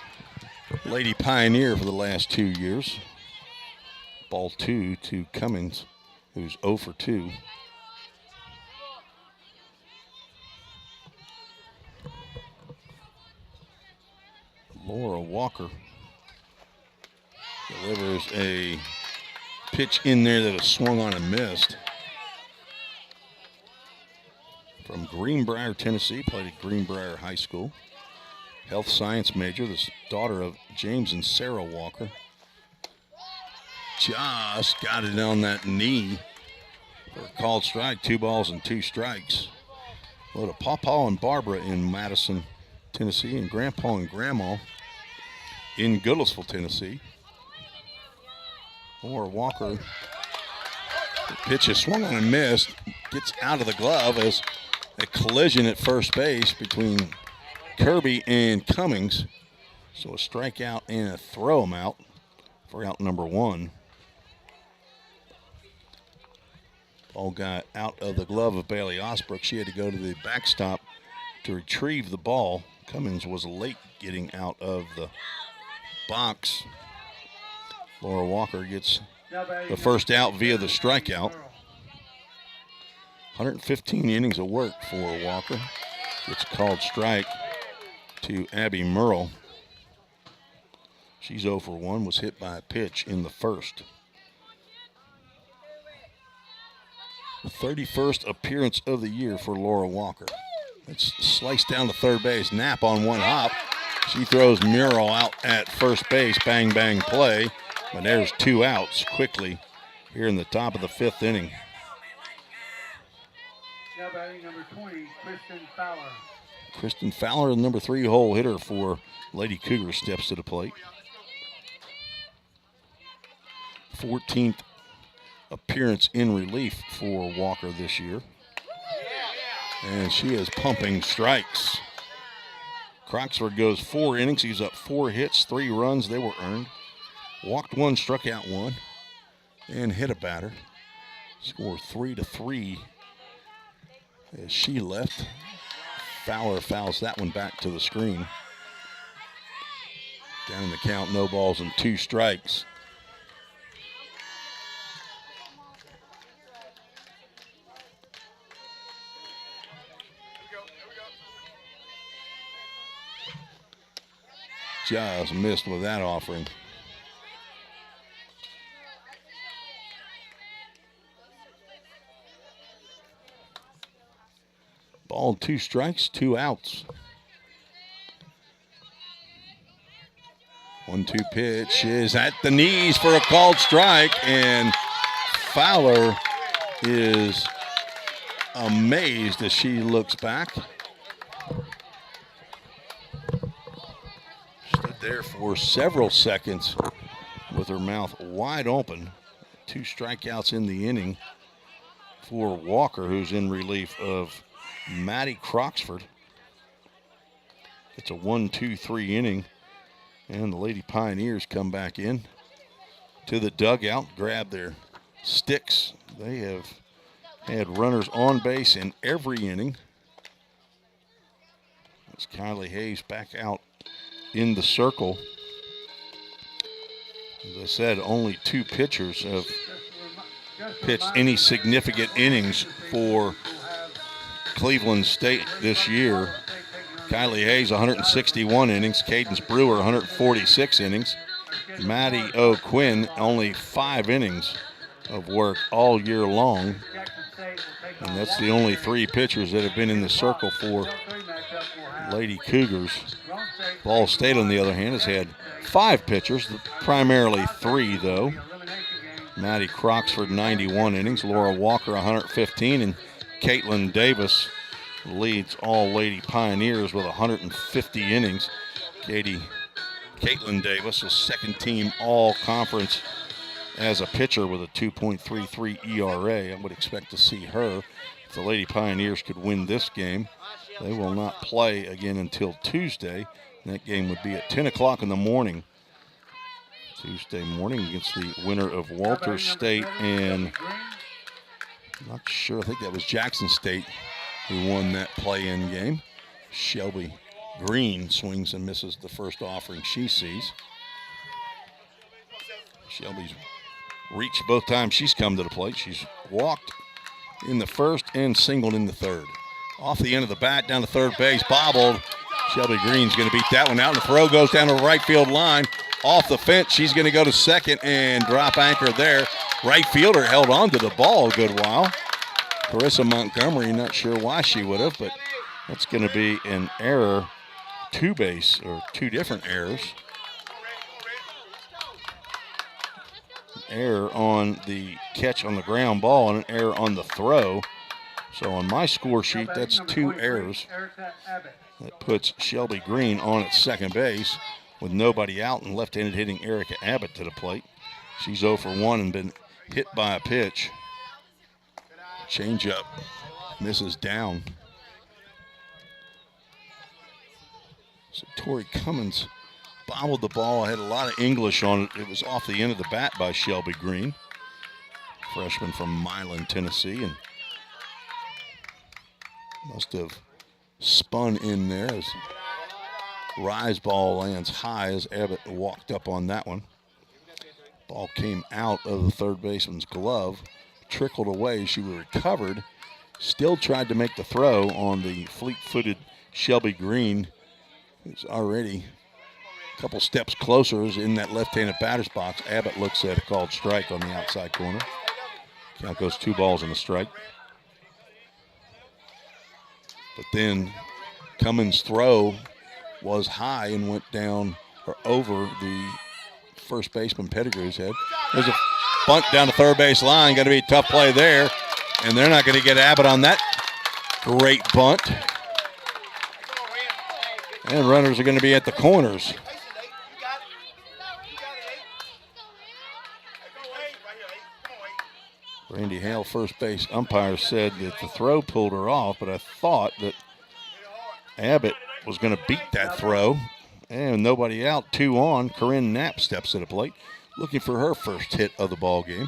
Lady Pioneer for the last 2 years. Ball 2 to Cummings, who's 0 for 2. Laura Walker delivers a pitch in there that was swung on and missed. From Greenbrier, Tennessee, played at Greenbrier High School. Health science major, the daughter of James and Sarah Walker. Just got it on that knee for a called strike. 2 balls and 2 strikes. Hello to Pawpaw and Barbara in Madison, Tennessee, and Grandpa and Grandma in Goodlettsville, Tennessee. Or Walker, the pitch is swung on and missed, gets out of the glove as a collision at first base between Kirby and Cummings. So a strikeout and a throw him out for out number 1. Ball got out of the glove of Bailey Osbrook. She had to go to the backstop to retrieve the ball. Cummins was late getting out of the box. Laura Walker gets the first out via the strikeout. 115 innings of work for Walker. Gets a called strike to Abby Merle. She's 0 for 1, was hit by a pitch in the first. 31st appearance of the year for Laura Walker. It's sliced down to third base. Knapp on one hop. She throws Murrell out at first base. Bang, bang play. But there's 2 outs quickly here in the top of the 5th inning. Now batting number 20, Kristen Fowler. Kristen Fowler, the number 3 hole hitter for Lady Cougars, steps to the plate. 14th appearance in relief for Walker this year. And she is pumping strikes. Croxford goes 4 innings. He's up 4 hits, 3 runs. They were earned. Walked 1, struck out 1, and hit a batter. Scored 3-3 as she left. Fowler fouls that one back to the screen. Down in the count, no balls and 2 strikes. Just missed with that offering. Ball, 2 strikes, 2 outs. 1-2 pitch is at the knees for a called strike, and Fowler is amazed as she looks back. Stood there for several seconds with her mouth wide open. 2 strikeouts in the inning for Walker, who's in relief of Maddie Croxford. It's a 1-2-3 inning, and the Lady Pioneers come back in to the dugout, grab their sticks. They have had runners on base in every inning. As Kylie Hayes back out in the circle. As I said, only 2 pitchers have pitched any significant innings for Cleveland State this year. Kylie Hayes, 161 innings. Cadence Brewer, 146 innings. Maddie O'Quinn, only 5 innings of work all year long. And that's the only 3 pitchers that have been in the circle for Lady Cougars. Ball State, on the other hand, has had 5 pitchers, primarily 3, though. Maddie Croxford, 91 innings. Laura Walker, 115, and Caitlin Davis leads all Lady Pioneers with 150 innings. Caitlin Davis is second team all-conference as a pitcher with a 2.33 ERA. I would expect to see her if the Lady Pioneers could win this game. They will not play again until Tuesday. That game would be at 10 o'clock in the morning. Tuesday morning against the winner of Walters State and not sure, I think that was Jackson State who won that play-in game. Shelby Green swings and misses the first offering she sees. Shelby's reached both times she's come to the plate. She's walked in the first and singled in the third. Off the end of the bat, down to third base, bobbled. Shelby Green's going to beat that one out, and the throw goes down to the right field line. Off the fence, she's going to go to second and drop anchor there. Right fielder held on to the ball a good while. Carissa Montgomery, not sure why she would have, but that's going to be an error, 2 different errors. An error on the catch on the ground ball and an error on the throw. So on my score sheet, that's 2 errors. That puts Shelby Green on at second base with nobody out, and left-handed hitting Erica Abbott to the plate. She's 0 for 1 and been hit by a pitch. Changeup misses down. So Tori Cummins bobbled the ball. Had a lot of English on it. It was off the end of the bat by Shelby Green. freshman from Milan, Tennessee, and must have spun in there as Rise ball lands high as Abbott walked up on that one. Ball came out of the third baseman's glove, trickled away. She recovered, still tried to make the throw on the fleet-footed Shelby Green, who's already a couple steps closer, is in that left-handed batter's box. Abbott looks at a called strike on the outside corner. Count goes 2 balls and a strike. But then Cummins' throw was high and went down or over the first baseman Pettigrew's head. There's a bunt down the third base line. Going to be a tough play there. And they're not going to get Abbott on that great bunt. And runners are going to be at the corners. Randy Hale, first base umpire, said that the throw pulled her off, but I thought that Abbott was going to beat that throw. And nobody out, 2 on. Corinne Knapp steps to the plate, looking for her first hit of the ball game.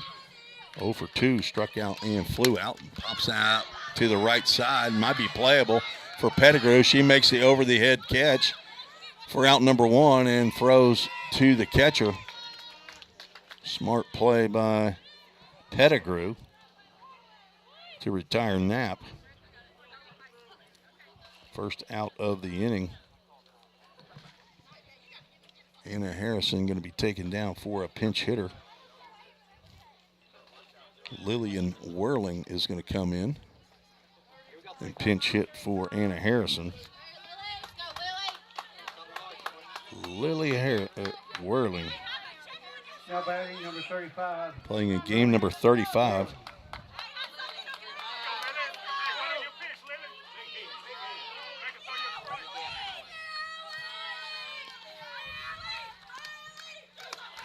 0 for 2, struck out and flew out. Pops out to the right side. Might be playable for Pettigrew. She makes the over-the-head catch for out number 1 and throws to the catcher. Smart play by Pettigrew to retire Knapp. First out of the inning. Anna Harrison going to be taken down for a pinch hitter. Lillian Whirling is going to come in and pinch hit for Anna Harrison. Whirling. Now batting number 35. Playing in game number 35.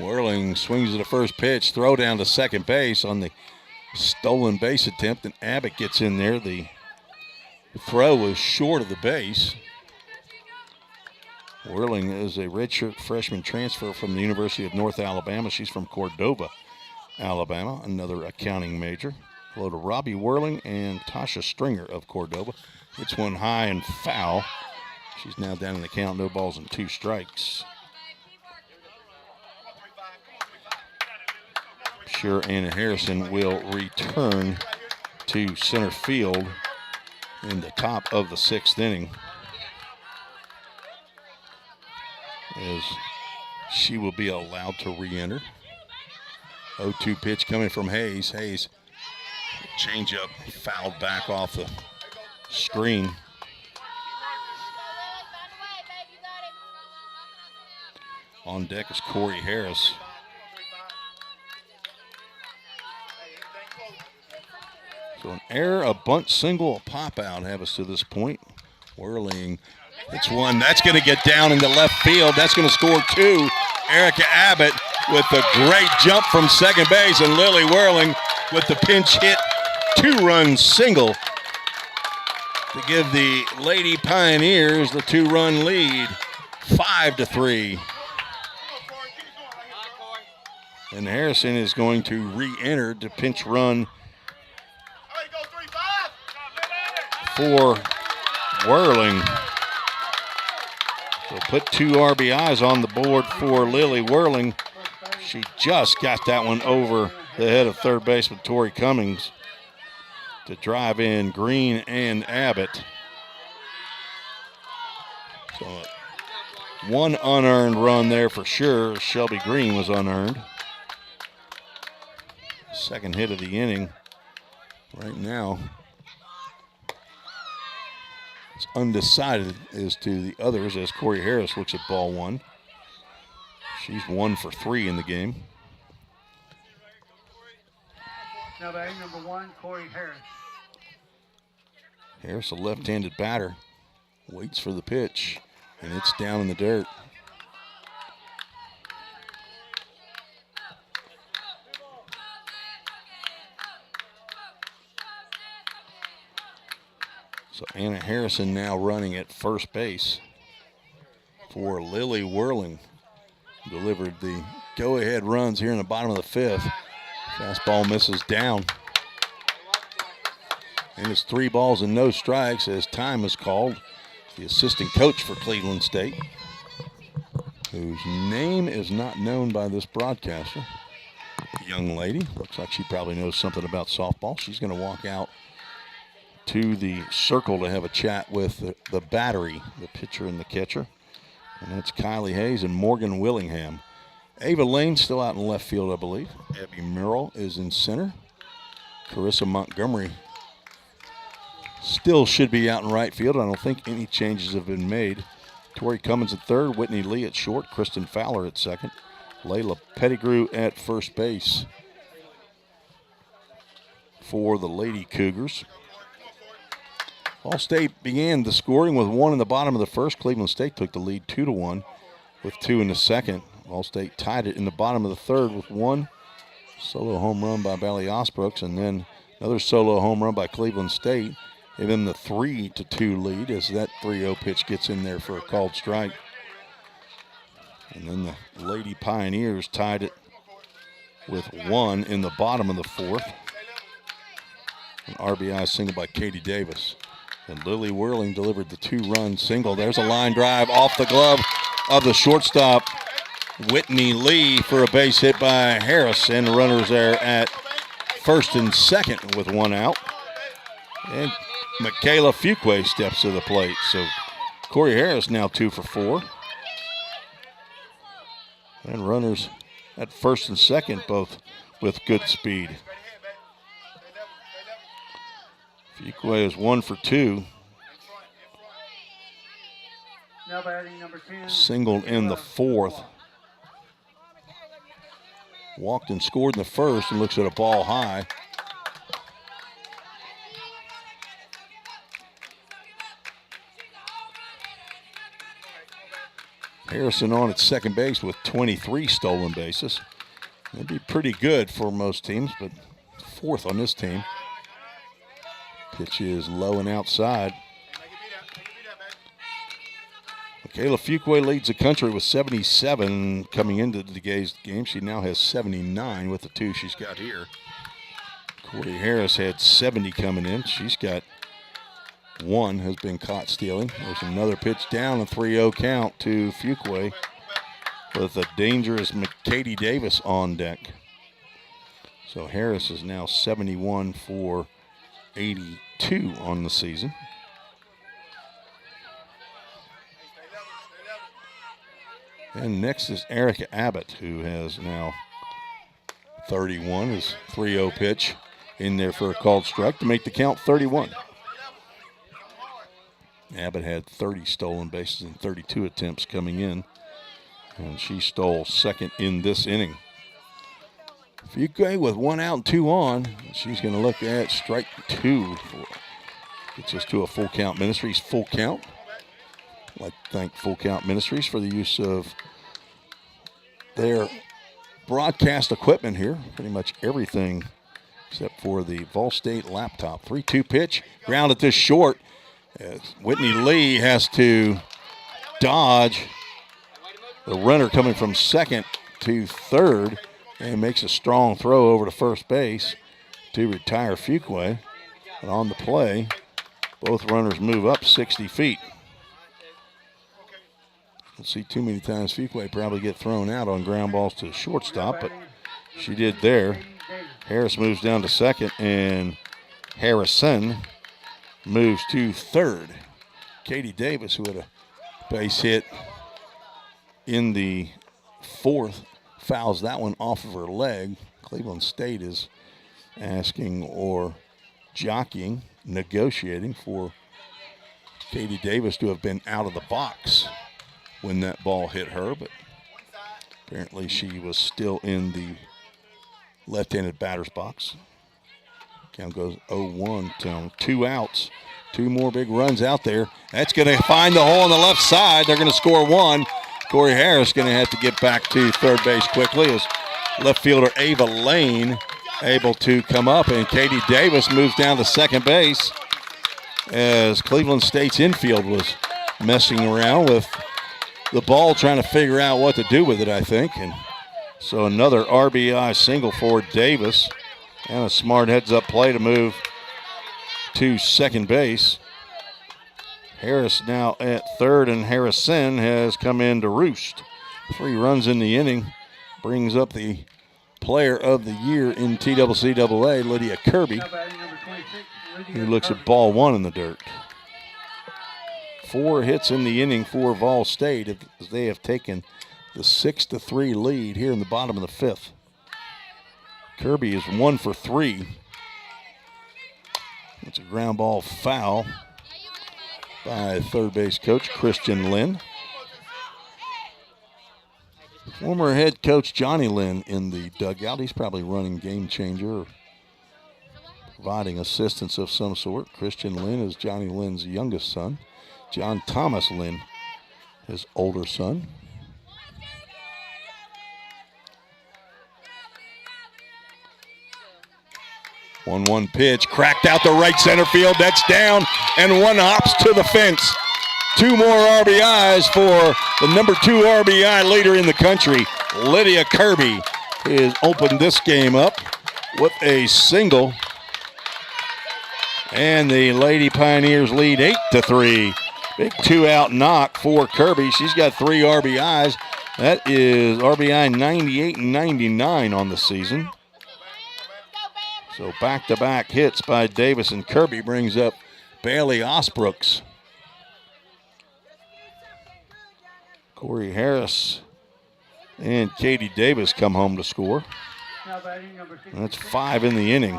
Whirling swings at the first pitch, throw down to second base on the stolen base attempt, and Abbott gets in there. The throw was short of the base. Whirling is a redshirt freshman transfer from the University of North Alabama. She's from Cordova, Alabama, another accounting major. Hello to Robbie Whirling and Tasha Stringer of Cordova. Hits one high and foul. She's now down in the count, no balls and 2 strikes. Sure, Anna Harrison will return to center field in the top of the 6th inning, as she will be allowed to re-enter. 0-2 pitch coming from Hayes. Hayes, changeup fouled back off the screen. On deck is Corey Harris. So an error, a bunt, single, a pop out have us to this point. Whirling, it's one. That's going to get down into left field. That's going to score 2. Erica Abbott with a great jump from second base, and Lily Whirling with the pinch hit 2-run single to give the Lady Pioneers the 2-run lead, 5-3. And Harrison is going to re-enter to pinch run for Whirling. So put 2 RBIs on the board for Lily Whirling. She just got that one over the head of third baseman Tori Cummings to drive in Green and Abbott. So 1 unearned run there for sure. Shelby Green was unearned. Second hit of the inning. Right now, it's undecided as to the others as Corey Harris looks at ball 1. She's 1 for 3 in the game. Now batting number 1, Corey Harris. Harris, a left-handed batter, waits for the pitch, and it's down in the dirt. So Anna Harrison now running at first base for Lily Whirling. Delivered the go-ahead runs here in the bottom of the 5th Fastball misses down. And it's 3 balls and no strikes as time is called. The assistant coach for Cleveland State, whose name is not known by this broadcaster. Young lady, looks like she probably knows something about softball. She's going to walk out to the circle to have a chat with the battery, the pitcher and the catcher. And that's Kylie Hayes and Morgan Willingham. Ava Lane still out in left field, I believe. Abby Merrill is in center. Carissa Montgomery still should be out in right field. I don't think any changes have been made. Tori Cummins at third, Whitney Lee at short, Kristen Fowler at second, Layla Pettigrew at first base for the Lady Cougars. All State began the scoring with 1 in the bottom of the first. Cleveland State took the lead 2-1 with 2 in the second. All State tied it in the bottom of the third with 1 solo home run by Bailey Osbrooks and then another solo home run by Cleveland State. Gave them the 3-2 lead as that 3-0 pitch gets in there for a called strike. And then the Lady Pioneers tied it with 1 in the bottom of the fourth. An RBI single by Katie Davis. And Lily Whirling delivered the 2-run single. There's a line drive off the glove of the shortstop, Whitney Lee, for a base hit by Harris. And the runners there at first and second with 1 out. And Michaela Fuqua steps to the plate. So Corey Harris now 2 for 4. And runners at first and second, both with good speed. Fuqua is 1 for 2. Now batting number 10. Singled in the fourth. Walked and scored in the first and looks at a ball high. Harrison on at second base with 23 stolen bases. That'd be pretty good for most teams, but 4th on this team. Pitch is low and outside. Michaela Fuqua leads the country with 77 coming into today's game. She now has 79 with the 2 she's got here. Corey Harris had 70 coming in. She's got 1, has been caught stealing. There's another pitch down, a 3-0 count to Fuqua with a dangerous Katie Davis on deck. So Harris is now 71 for 82 on the season. And next is Erica Abbott, who has now 31. His 3-0 pitch in there for a called strike to make the count 31. Abbott had 30 stolen bases and 32 attempts coming in, and she stole second in this inning. Fuqua with 1 out and 2 on. She's going to look at strike 2. Gets us to a Full Count Ministries full count. I'd like to thank Full Count Ministries for the use of their broadcast equipment here. Pretty much everything except for the Vol State laptop. 3-2 pitch, grounded to short. As Whitney Lee has to dodge the runner coming from second to third and makes a strong throw over to first base to retire Fuqua. And on the play, both runners move up 60 feet. Don't see too many times Fuqua probably get thrown out on ground balls to the shortstop, but she did there. Harris moves down to second, and Harrison moves to third. Katie Davis, who had a base hit in the fourth, fouls that one off of her leg. Cleveland State is asking or jockeying, negotiating for Katie Davis to have been out of the box when that ball hit her, but apparently she was still in the left-handed batter's box. Count goes 0-1 to 2 outs. 2 more big runs out there. That's going to find the hole on the left side. They're going to score 1. Corey Harris going to have to get back to third base quickly as left fielder Ava Lane able to come up, and Katie Davis moves down to second base as Cleveland State's infield was messing around with the ball, trying to figure out what to do with it, I think. And So another RBI single for Davis, and a smart heads-up play to move to second base. Harris now at third, and Harrison has come in to roost. 3 runs in the inning, brings up the player of the year in TCCAA, Lydia Kirby, who looks at ball 1 in the dirt. 4 hits in the inning for Vol State as they have taken the 6-3 lead here in the bottom of the 5th. Kirby is 1 for 3. It's a ground ball foul by third base coach Christian Lynn. Former head coach Johnny Lynn in the dugout. He's probably running Game Changer or providing assistance of some sort. Christian Lynn is Johnny Lynn's youngest son. John Thomas Lynn, his older son. One pitch, cracked out the right center field. That's down, and one hops to the fence. 2 more RBIs for the number 2 RBI leader in the country. Lydia Kirby has opened this game up with a single. And the Lady Pioneers lead 8-3. Big 2-out knock for Kirby. She's got 3 RBIs. That is RBI 98 and 99 on the season. So back-to-back hits by Davis and Kirby brings up Bailey Osbrooks. Corey Harris and Katie Davis come home to score. That's 5 in the inning.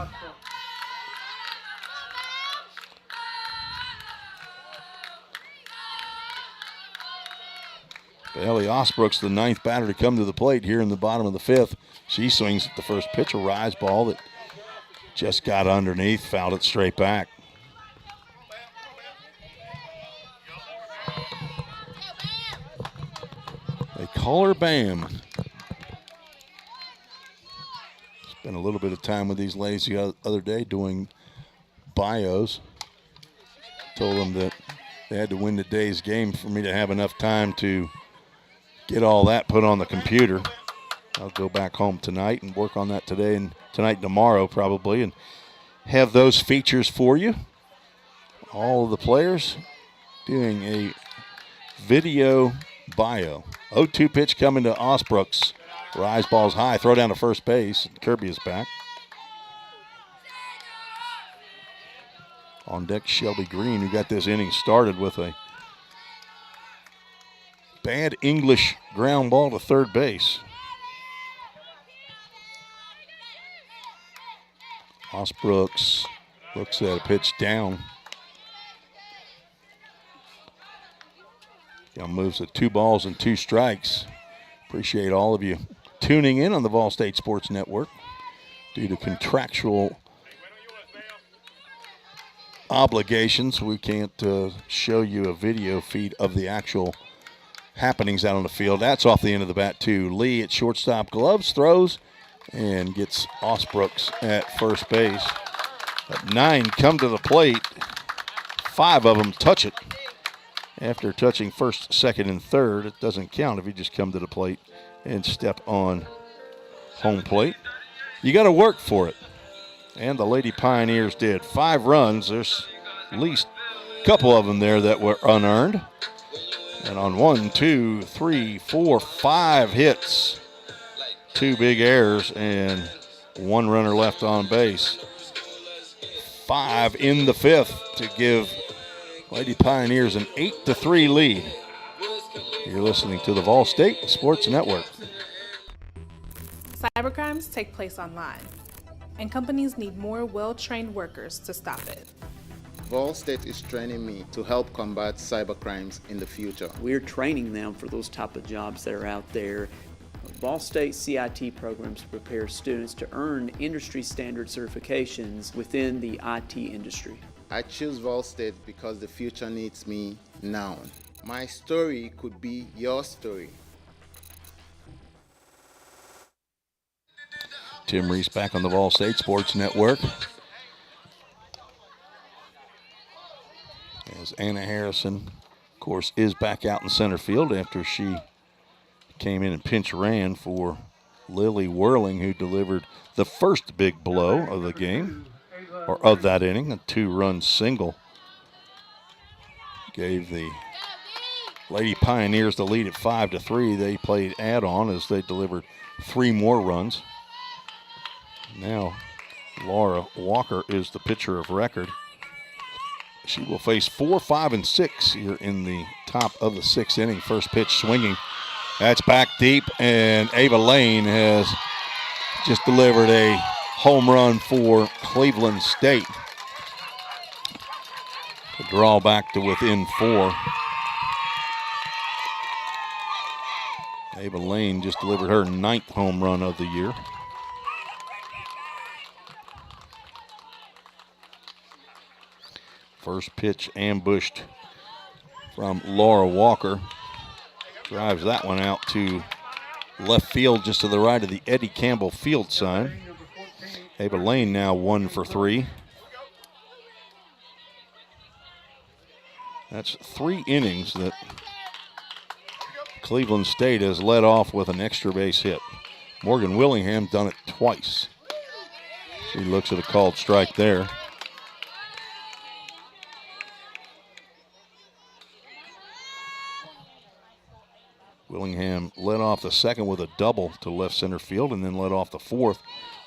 Bailey Osbrooks, the 9th batter to come to the plate here in the bottom of the 5th. She swings at the first pitch, a rise ball that just got underneath, fouled it straight back. They call her Bam. Spent a little bit of time with these ladies the other day doing bios. Told them that they had to win the day's game for me to have enough time to get all that put on the computer. I'll go back home tonight and work on that today and tonight and tomorrow probably and have those features for you. All of the players doing a video bio. 0-2 pitch coming to Osbrooks. Rise ball's high, throw down to first base. Kirby is back. On deck, Shelby Green, who got this inning started with a bad English ground ball to third base. Osbrooks looks at a pitch down. Now moves to 2 balls and 2 strikes. Appreciate all of you tuning in on the Vol State Sports Network. Due to contractual obligations, we can't show you a video feed of the actual happenings out on the field. That's off the end of the bat too. Lee at shortstop, gloves, throws, and gets Osbrooks at first base. At 9 come to the plate. 5 of them touch it. After touching first, second, and third, it doesn't count if you just come to the plate and step on home plate. You got to work for it. And the Lady Pioneers did. 5 runs. There's at least a couple of them there that were unearned. And on 1, 2, 3, 4, 5 hits, 2 big errors, and 1 runner left on base. 5 in the 5th to give Lady Pioneers an 8-3 lead. You're listening to the Vol State Sports Network. Cybercrimes take place online, and companies need more well-trained workers to stop it. Vol State is training me to help combat cybercrimes in the future. We're training them for those type of jobs that are out there. Vol State CIT programs prepare students to earn industry standard certifications within the IT industry. I choose Vol State because the future needs me now. My story could be your story. Tim Reese back on the Vol State Sports Network. As Anna Harrison, of course, is back out in center field after she came in and pinch ran for Lily Whirling, who delivered the first big blow of the game, or of that inning, a 2-run single. Gave the Lady Pioneers the lead at 5-3. They played add-on as they delivered 3 more runs. Now, Laura Walker is the pitcher of record. She will face 4, 5, and 6 here in the top of the 6th inning. First pitch swinging. That's back deep, and Ava Lane has just delivered a home run for Cleveland State to draw back to within 4. Ava Lane just delivered her 9th home run of the year. First pitch ambushed from Laura Walker. Drives that one out to left field just to the right of the Eddie Campbell field sign. Ava Lane now 1 for 3. That's 3 innings that Cleveland State has led off with an extra base hit. Morgan Willingham done it twice. She looks at a called strike there. Willingham led off the second with a double to left center field and then led off the fourth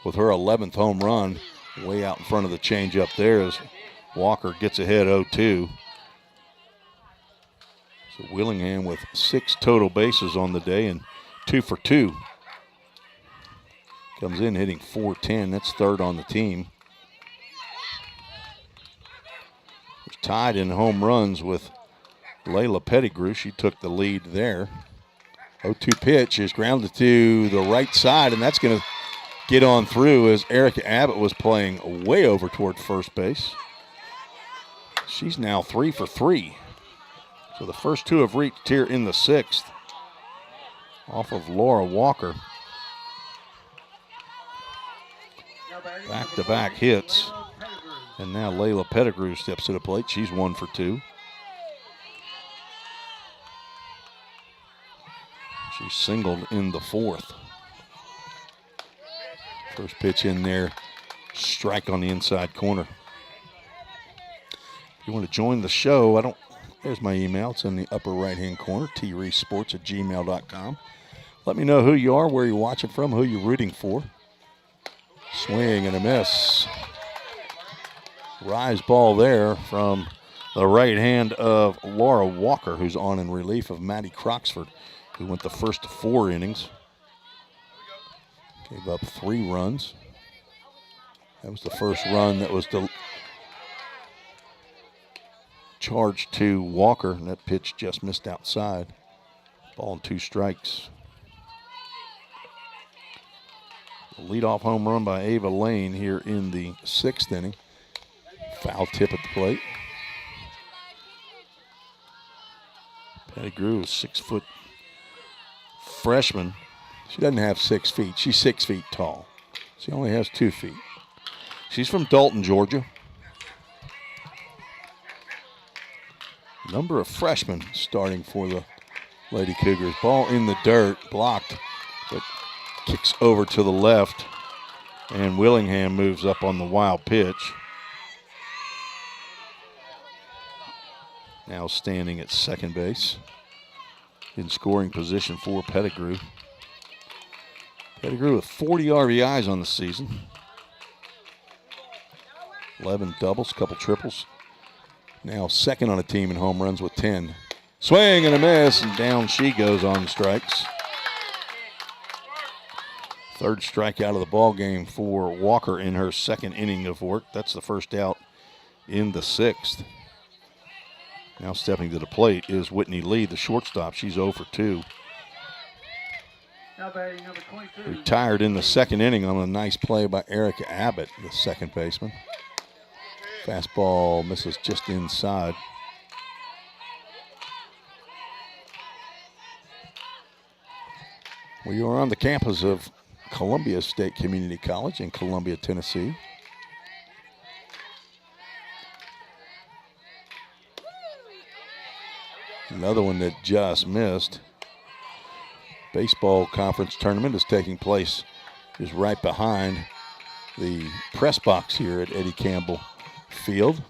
with her 11th home run way out in front of the changeup there as Walker gets ahead 0-2. So Willingham with 6 total bases on the day and 2 for 2. Comes in hitting .410. That's 3rd on the team. She's tied in home runs with Layla Pettigrew. She took the lead there. 0-2 pitch is grounded to the right side, and that's going to get on through as Erica Abbott was playing way over toward first base. She's now 3 for 3. So the first 2 have reached here in the 6th off of Laura Walker. Back-to-back hits. And now Layla Pettigrew steps to the plate. She's 1 for 2. She singled in the 4th. First pitch in there, strike on the inside corner. If you want to join the show, there's my email. It's in the upper right-hand corner, treesports@gmail.com. Let me know who you are, where you're watching from, who you're rooting for. Swing and a miss. Rise ball there from the right hand of Laura Walker, who's on in relief of Maddie Croxford, who went the first 4 innings. Gave up 3 runs. That was the first run that was charged to Walker, and that pitch just missed outside. Ball and 2 strikes. A leadoff home run by Ava Lane here in the 6th inning. Foul tip at the plate. Pettigrew is 6-foot freshman. She doesn't have 6 feet. She's 6 feet tall. She only has 2 feet. She's from Dalton, Georgia. Number of freshmen starting for the Lady Cougars. Ball in the dirt, blocked, but kicks over to the left, and Willingham moves up on the wild pitch. Now standing at second base in scoring position for Pettigrew. Pettigrew with 40 RBIs on the season. 11 doubles, couple triples. Now second on a team in home runs with 10. Swing and a miss, and down she goes on strikes. 3rd strikeout of the ball game for Walker in her 2nd inning of work. That's the first out in the 6th. Now stepping to the plate is Whitney Lee, the shortstop. She's 0 for 2. Retired in the 2nd inning on a nice play by Erica Abbott, the second baseman. Fastball misses just inside. We are on the campus of Columbia State Community College in Columbia, Tennessee. Another one that just missed. baseball conference tournament is taking place just right behind the press box here at Eddie Campbell Field.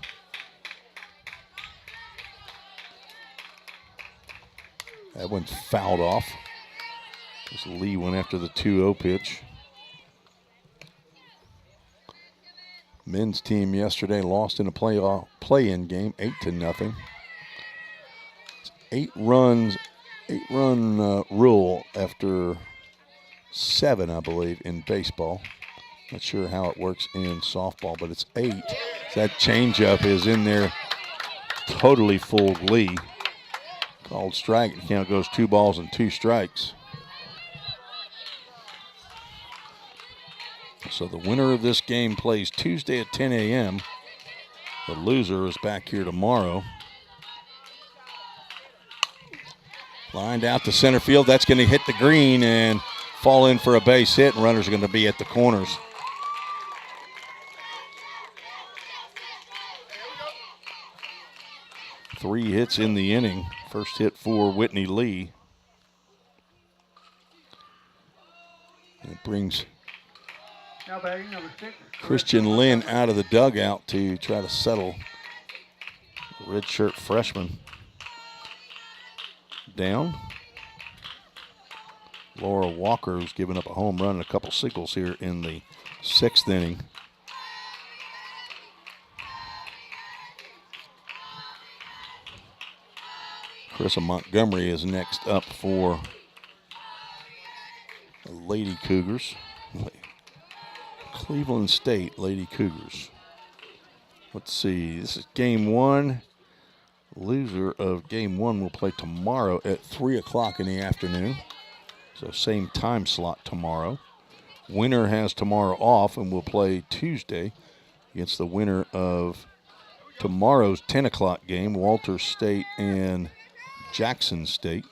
That one's fouled off. As Lee went after the 2-0 pitch. Men's team yesterday lost in a play-in game, 8-0. It's 8-run rule after 7, I believe, in baseball. Not sure how it works in softball, but it's 8. That changeup is in there, totally fooled Lee. Called strike. The count goes 2 balls and 2 strikes. So the winner of this game plays Tuesday at 10 a.m. The loser is back here tomorrow. Lined out to center field. That's going to hit the green and fall in for a base hit, and runners are going to be at the corners. Three hits in the inning. First hit for Whitney Lee. It brings Now batting number 6. Christian Lynn out of the dugout to try to settle the redshirt freshman down. Laura Walker, who's given up a home run and a couple singles here in the 6th inning. Carissa Montgomery is next up for the Lady Cougars. Cleveland State Lady Cougars. Let's see, this is game 1. Loser of game 1 will play tomorrow at 3 o'clock in the afternoon. So same time slot tomorrow. Winner has tomorrow off and will play Tuesday against the winner of tomorrow's 10 o'clock game, Walter State and Jackson State.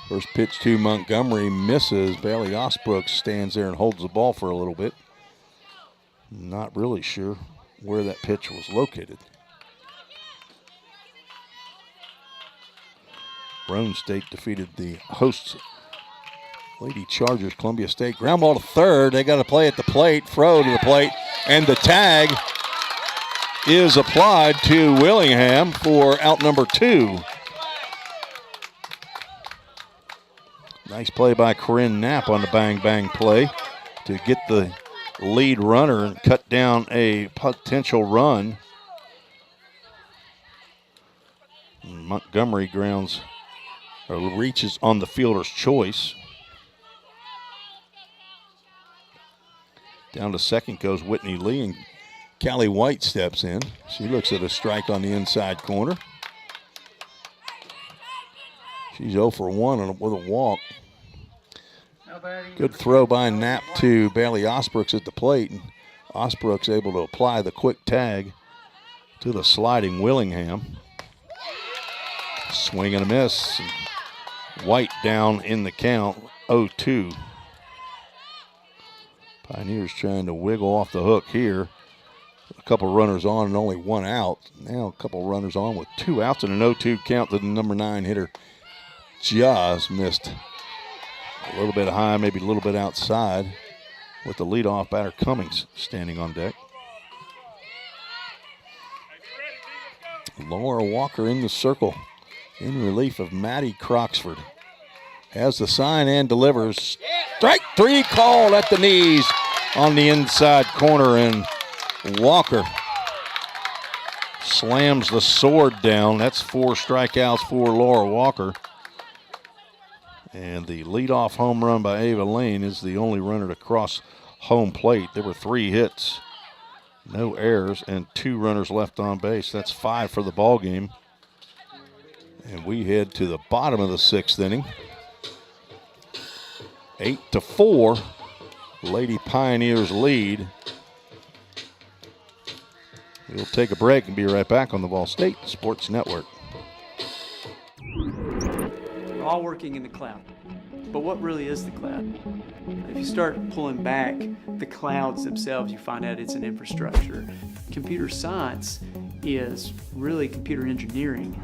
First pitch to Montgomery misses. Bailey Osbrook stands there and holds the ball for a little bit. Not really sure where that pitch was located. Roan State defeated the hosts, Lady Chargers, Columbia State. Ground ball to third. They got to play at the plate. Throw to the plate. And the tag is applied to Willingham for out number 2. Nice play by Corinne Knapp on the bang-bang play to get the lead runner and cut down a potential run. Montgomery grounds or reaches on the fielder's choice. Down to second goes Whitney Lee, and Callie White steps in. She looks at a strike on the inside corner. She's 0 for 1 with a walk. Good throw by Knapp to Bailey Osbrooks at the plate. And Osbrooks able to apply the quick tag to the sliding Willingham. Swing and a miss. White down in the count, 0-2. Pioneers trying to wiggle off the hook here. A couple runners on and only 1 out. Now a couple runners on with 2 outs and an 0-2 count to the number 9 hitter. Just missed a little bit high, maybe a little bit outside, with the leadoff batter Cummings standing on deck. Laura Walker in the circle in relief of Maddie Croxford. Has the sign and delivers. Strike 3 called at the knees on the inside corner, and Walker slams the sword down. That's 4 strikeouts for Laura Walker. And the leadoff home run by Ava Lane is the only runner to cross home plate. There were 3 hits, no errors, and 2 runners left on base. That's 5 for the ball game. And we head to the bottom of the 6th inning. 8-4, Lady Pioneers lead. We'll take a break and be right back on the Ball State Sports Network. We're all working in the cloud. But what really is the cloud? If you start pulling back the clouds themselves, you find out it's an infrastructure. Computer science is really computer engineering.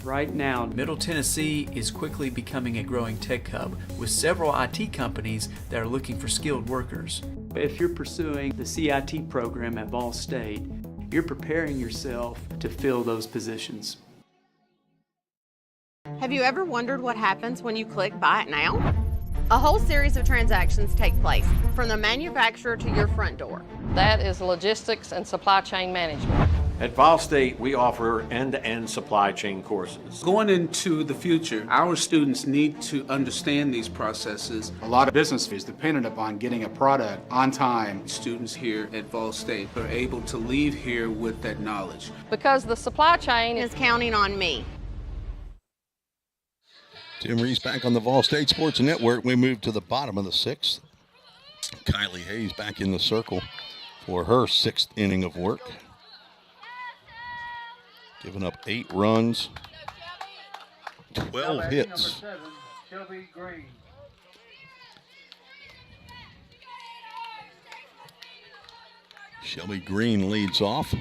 Right now, Middle Tennessee is quickly becoming a growing tech hub with several IT companies that are looking for skilled workers. If you're pursuing the CIT program at Ball State, you're preparing yourself to fill those positions. Have you ever wondered what happens when you click Buy It Now? A whole series of transactions take place, from the manufacturer to your front door. That is logistics and supply chain management. At Vol State, we offer end-to-end supply chain courses. Going into the future, our students need to understand these processes. A lot of business is dependent upon getting a product on time. Students here at Vol State are able to leave here with that knowledge. Because the supply chain Is counting on me. Tim Reese back on the Vol State Sports Network. We move to the bottom of the sixth. Kylie Hayes back in the circle for her sixth inning of work. Giving up 8 runs, 12 hits. Number 7, Shelby Green. Shelby Green leads off.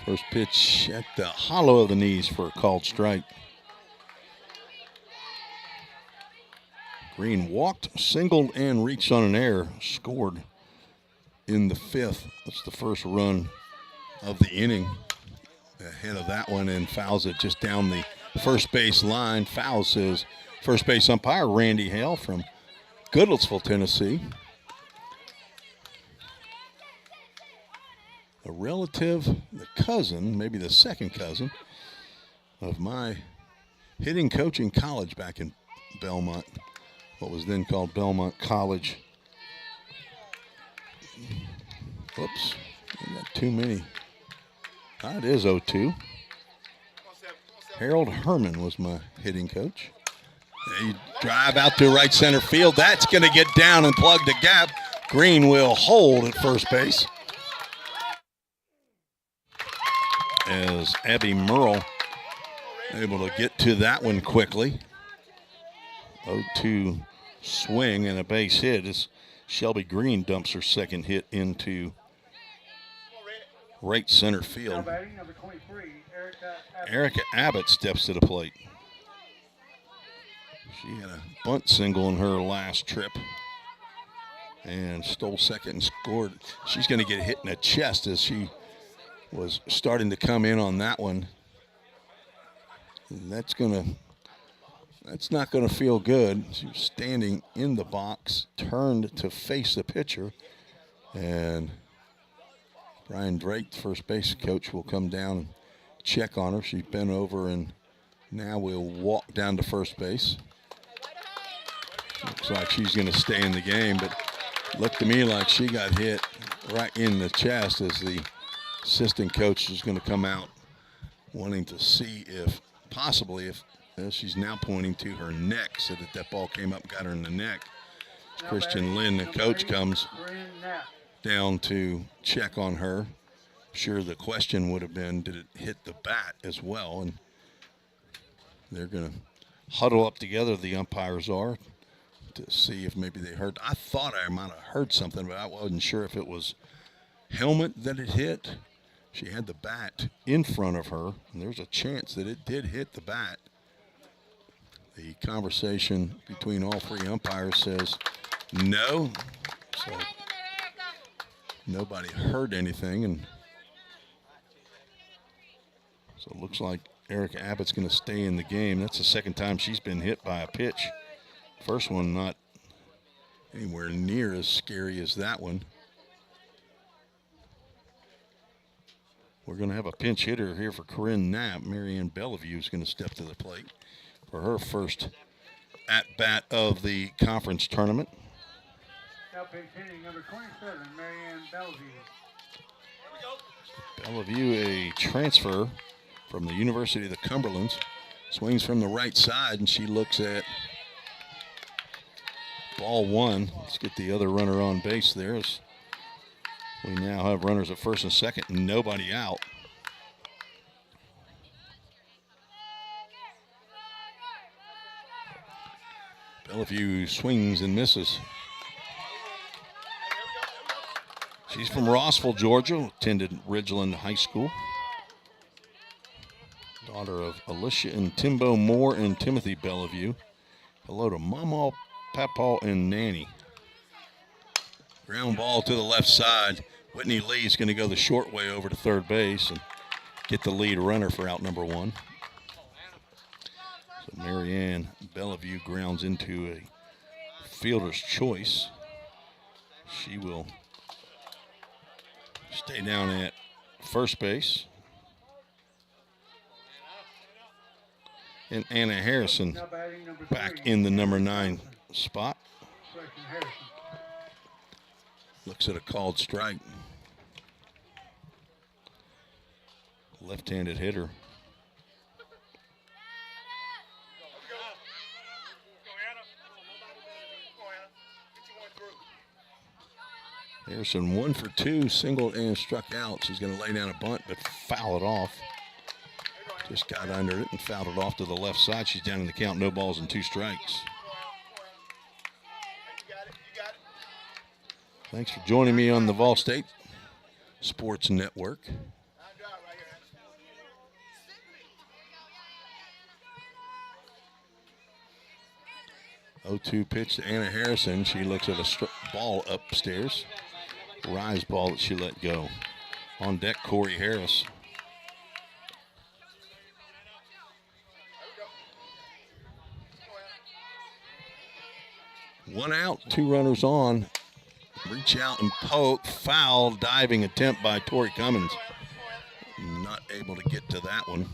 First pitch at the hollow of the knees for a called strike. Green walked, singled, and reached on an error. Scored in the 5th. That's the first run of the inning. Ahead of that one and fouls it just down the first base line. Fouls his first base umpire, Randy Hale from Goodlettsville, Tennessee. A relative, the cousin, maybe the second cousin of my hitting coach in college back in Belmont, what was then called Belmont College. Whoops, I got too many. It is 0-2. Harold Herman was my hitting coach. They drive out to right center field. That's going to get down and plug the gap. Green will hold at first base. As Abby Merle able to get to that one quickly. 0-2 swing and a base hit as Shelby Green dumps her second hit into right center field. Number 23, Erica Abbott steps to the plate. She had a bunt single in her last trip and stole second and scored. She's going to get hit in the chest as she was starting to come in on that one. And that's not going to feel good. She was standing in the box, turned to face the pitcher, and Brian Drake, the first base coach, will come down and check on her. She's bent over and now will walk down to first base. Looks like she's going to stay in the game, but looked to me like she got hit right in the chest as the assistant coach is going to come out wanting to see if possibly if she's now pointing to her neck, so that ball came up, got her in the neck. Christian Lynn, the coach, comes down to check on her. I'm sure the question would have been, did it hit the bat as well? And they're going to huddle up together, the umpires are, to see if maybe they heard. I thought I might have heard something, but I wasn't sure if it was helmet that it hit. She had the bat in front of her, and there's a chance that it did hit the bat. The conversation between all three umpires says no, so nobody heard anything, and so it looks like Erica Abbott's going to stay in the game. That's the second time she's been hit by a pitch. First one not anywhere near as scary as that one. We're going to have a pinch hitter here for Corinne Knapp. Marianne Bellevue is going to step to the plate for her first at-bat of the conference tournament. Now pinch hitting number 27, Marianne Bellevue. Bellevue, a transfer from the University of the Cumberlands. Swings from the right side, and she looks at ball one. Let's get the other runner on base there. As we now have runners at first and second and nobody out. Bellevue swings and misses. She's from Rossville, Georgia, attended Ridgeland High School. daughter of Alicia and Timbo Moore and Timothy Bellevue. Hello to Mama, Papa, and Nanny. Ground ball to the left side. Whitney Lee is going to go the short way over to third base and get the lead runner for out number 1. So Marianne Bellevue grounds into a fielder's choice. She will stay down at first base. And Anna Harrison back in the number 9 spot. Looks at a called strike. Left-handed hitter. Harrison 1 for 2, singled and struck out. She's going to lay down a bunt, but foul it off. Just got under it and fouled it off to the left side. She's down in the count, no balls and 2 strikes. Thanks for joining me on the Vol State Sports Network. Oh-2 pitch to Anna Harrison. She looks at a ball upstairs. Rise ball that she let go. On deck, Corey Harris. One out, 2 runners on. Reach out and poke. Foul diving attempt by Tori Cummins. Not able to get to that one.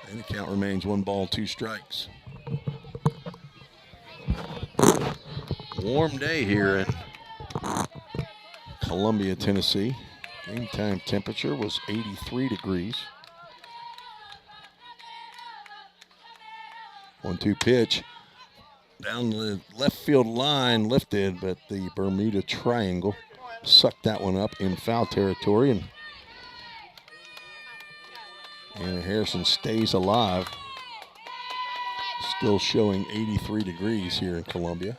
And the count remains 1 ball, 2 strikes. Warm day here in Columbia, Tennessee. Game time temperature was 83 degrees. 1-2 pitch. Down the left field line, lifted, but the Bermuda Triangle sucked that one up in foul territory, and Anna Harrison stays alive. Still showing 83 degrees here in Columbia.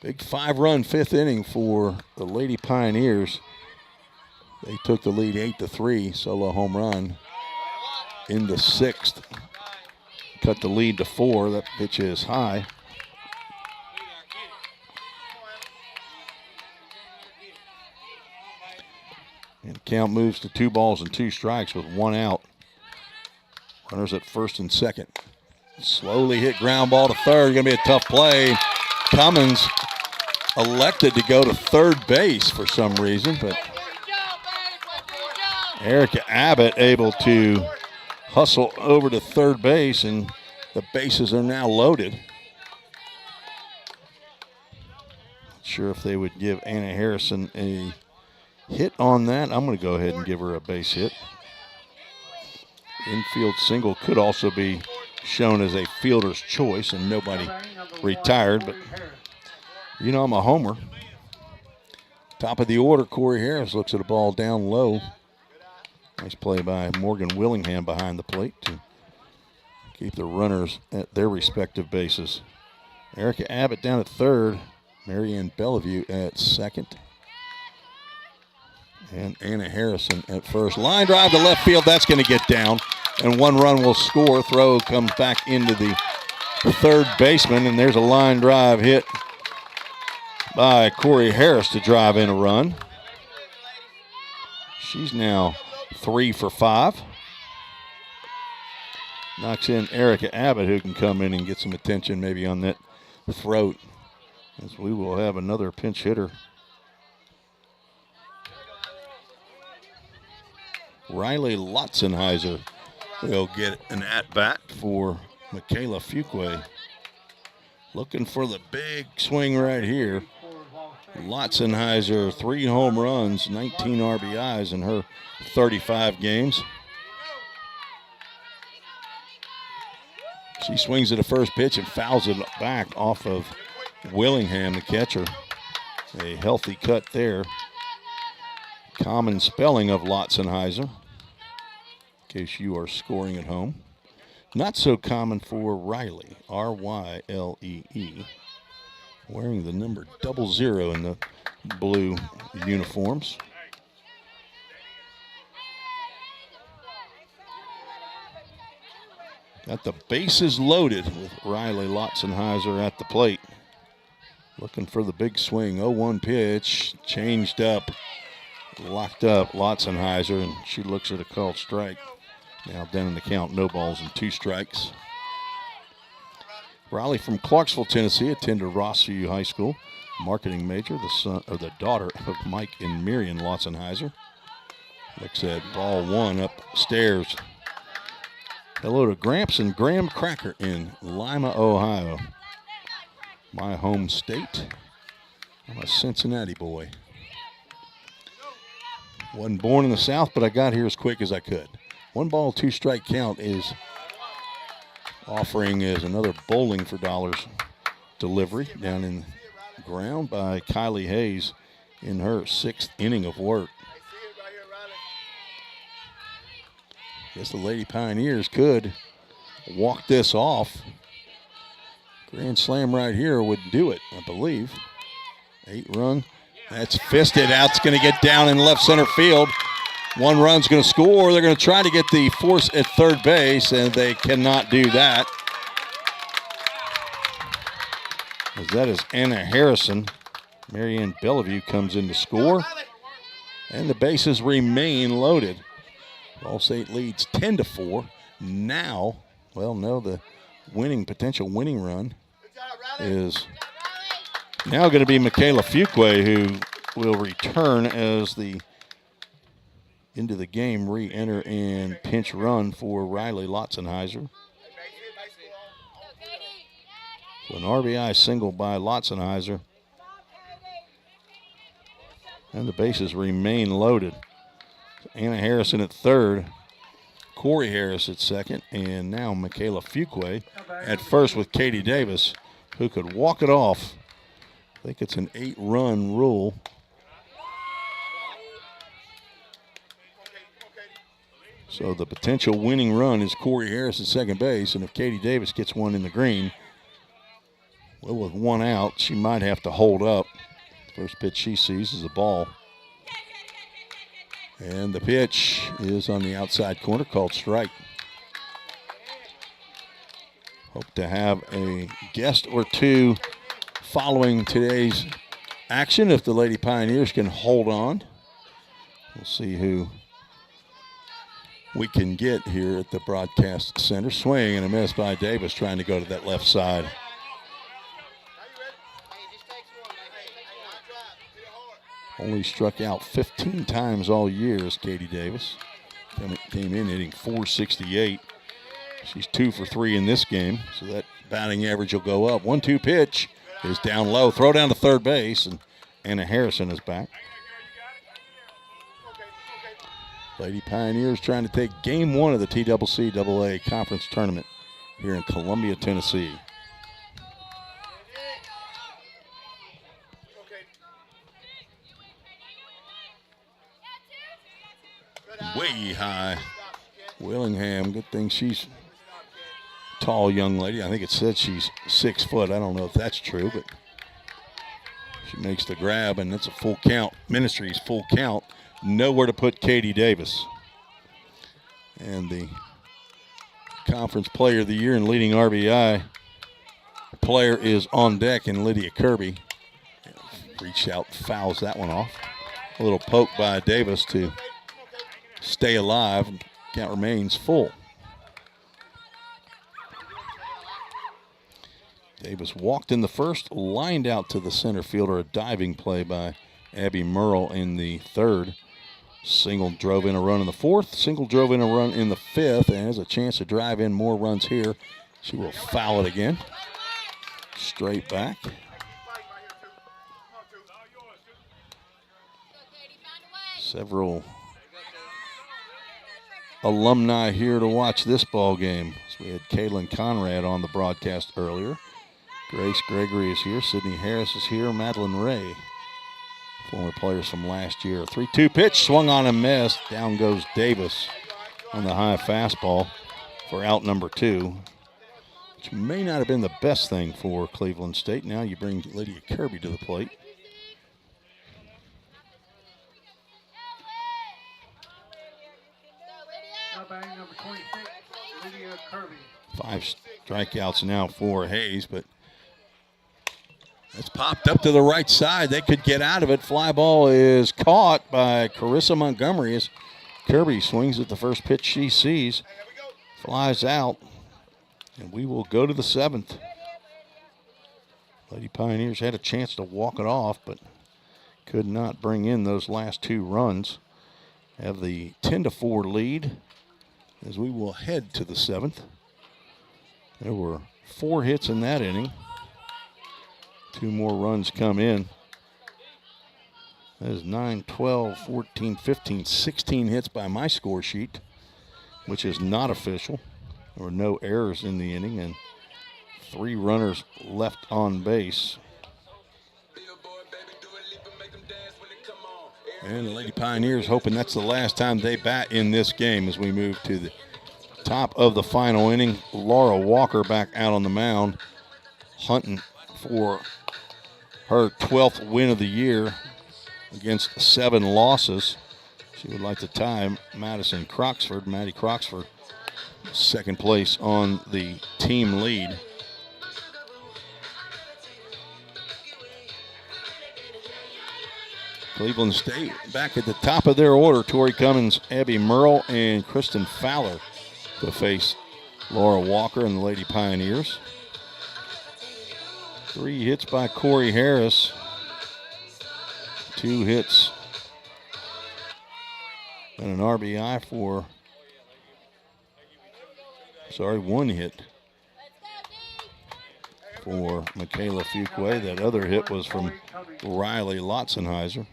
Big 5-run 5th inning for the Lady Pioneers. They took the lead 8-3, solo home run in the 6th. Cut the lead to 4. That pitch is high. And the count moves to 2 balls and 2 strikes with 1 out. Runners at first and second. Slowly hit ground ball to third. Going to be a tough play. Cummins elected to go to third base for some reason, but Erica Abbott able to hustle over to third base, and the bases are now loaded. Not sure if they would give Anna Harrison a hit on that. I'm going to go ahead and give her a base hit. Infield single could also be shown as a fielder's choice, and nobody retired, but you know I'm a homer. Top of the order, Corey Harris looks at a ball down low. Nice play by Morgan Willingham behind the plate to keep the runners at their respective bases. Erica Abbott down at third. Marianne Bellevue at second. And Anna Harrison at first. Line drive to left field. That's going to get down. And 1 run will score. Throw comes back into the third baseman. And there's a line drive hit by Corey Harris to drive in a run. She's now 3 for 5. Knocks in Erica Abbott, who can come in and get some attention maybe on that throat, as we will have another pinch hitter. Riley Lotzenheiser will get an at-bat for Michaela Fuqua. Looking for the big swing right here. Lotzenheiser, 3 home runs, 19 RBIs in her 35 games. She swings at the first pitch and fouls it back off of Willingham, the catcher. A healthy cut there. Common spelling of Lotzenheiser, in case you are scoring at home. Not so common for Riley, R-Y-L-E-E. Wearing the number 00 in the blue uniforms. Got the bases loaded with Riley Lotzenheiser at the plate. Looking for the big swing. 0-1 pitch, changed up, locked up Lotzenheiser, and she looks at a called strike. Now down in the count, no balls and 2 strikes. Riley from Clarksville, Tennessee, attended Rossview High School. Marketing major, the daughter of Mike and Miriam Lotzenheiser. Looks at ball 1 upstairs. Hello to Gramps and Graham Cracker in Lima, Ohio. My home state. I'm a Cincinnati boy. Wasn't born in the South, but I got here as quick as I could. 1 ball, 2 strike count is offering is another bowling for dollars delivery down in the ground by Kylie Hayes in her 6th inning of work. Guess the Lady Pioneers could walk this off. Grand slam right here would do it, I believe. 8 run. That's fisted out. It's going to get down in left center field. 1 run's going to score. They're going to try to get the force at third base, and they cannot do that. As that is Anna Harrison. Marianne Bellevue comes in to score. And the bases remain loaded. Ball State leads 10-4. Now, well, no, the potential winning run is now going to be Michaela Fuqua, who will return as the into the game, re-enter and pinch run for Riley Lotzenheiser. So an RBI single by Lotzenheiser. And the bases remain loaded. Anna Harrison at third, Corey Harris at second, and now Michaela Fuqua at first with Katie Davis, who could walk it off. I think it's an 8-run rule. So the potential winning run is Corey Harris at second base, and if Katie Davis gets one in the green, well, with 1 out, she might have to hold up. First pitch she sees is a ball. And the pitch is on the outside corner, called strike. Hope to have a guest or two following today's action if the Lady Pioneers can hold on. We'll see who we can get here at the broadcast center. Swing and a miss by Davis, trying to go to that left side. Only struck out 15 times all year as Katie Davis. Came in hitting .468. She's 2 for 3 in this game, so that batting average will go up. 1-2 pitch is down low. Throw down to third base, and Anna Harrison is back. Lady Pioneers trying to take game 1 of the TCCAA conference tournament here in Columbia, Tennessee. Way high. Willingham, good thing she's a tall young lady. I think it said she's 6 foot. I don't know if that's true, but she makes the grab, and it's a full count. Ministries full count. Nowhere to put Katie Davis. And the Conference Player of the Year and leading RBI player is on deck, and Lydia Kirby reached out, fouls that one off. A little poke by Davis to stay alive. Count remains full. Davis walked in the first, lined out to the center fielder. A diving play by Abby Merle in the third. Single drove in a run in the fourth. Single drove in a run in the fifth, and has a chance to drive in more runs here. She will foul it again. Straight back. Several alumni here to watch this ball game. So we had Kaylin Conrad on the broadcast earlier. Grace Gregory is here. Sydney Harris is here. Madeline Ray, former players from last year. 3-2 pitch, swung on and missed. Down goes Davis on the high fastball for out number 2, which may not have been the best thing for Cleveland State. Now you bring Lydia Kirby to the plate. Now batting number 26, Lydia Kirby. 5 strikeouts now for Hayes, but it's popped up to the right side. They could get out of it. Fly ball is caught by Carissa Montgomery as Kirby swings at the first pitch she sees. Flies out, and we will go to the 7th. Lady Pioneers had a chance to walk it off, but could not bring in those last 2 runs. Have the 10-4 lead as we will head to the 7th. There were 4 hits in that inning. 2 more runs come in. That is 9, 12, 14, 15, 16 hits by my score sheet, which is not official. There were no errors in the inning and 3 runners left on base. And the Lady Pioneers hoping that's the last time they bat in this game as we move to the top of the final inning. Laura Walker back out on the mound, hunting for her 12th win of the year against 7 losses. She would like to tie Maddie Croxford, second place on the team lead. Cleveland State back at the top of their order. Tori Cummins, Abby Merle, and Kristen Fowler to face Laura Walker and the Lady Pioneers. 3 hits by Corey Harris. 2 hits and an RBI for, 1 hit for Michaela Fuqua. That other hit was from Riley Lotzenheiser.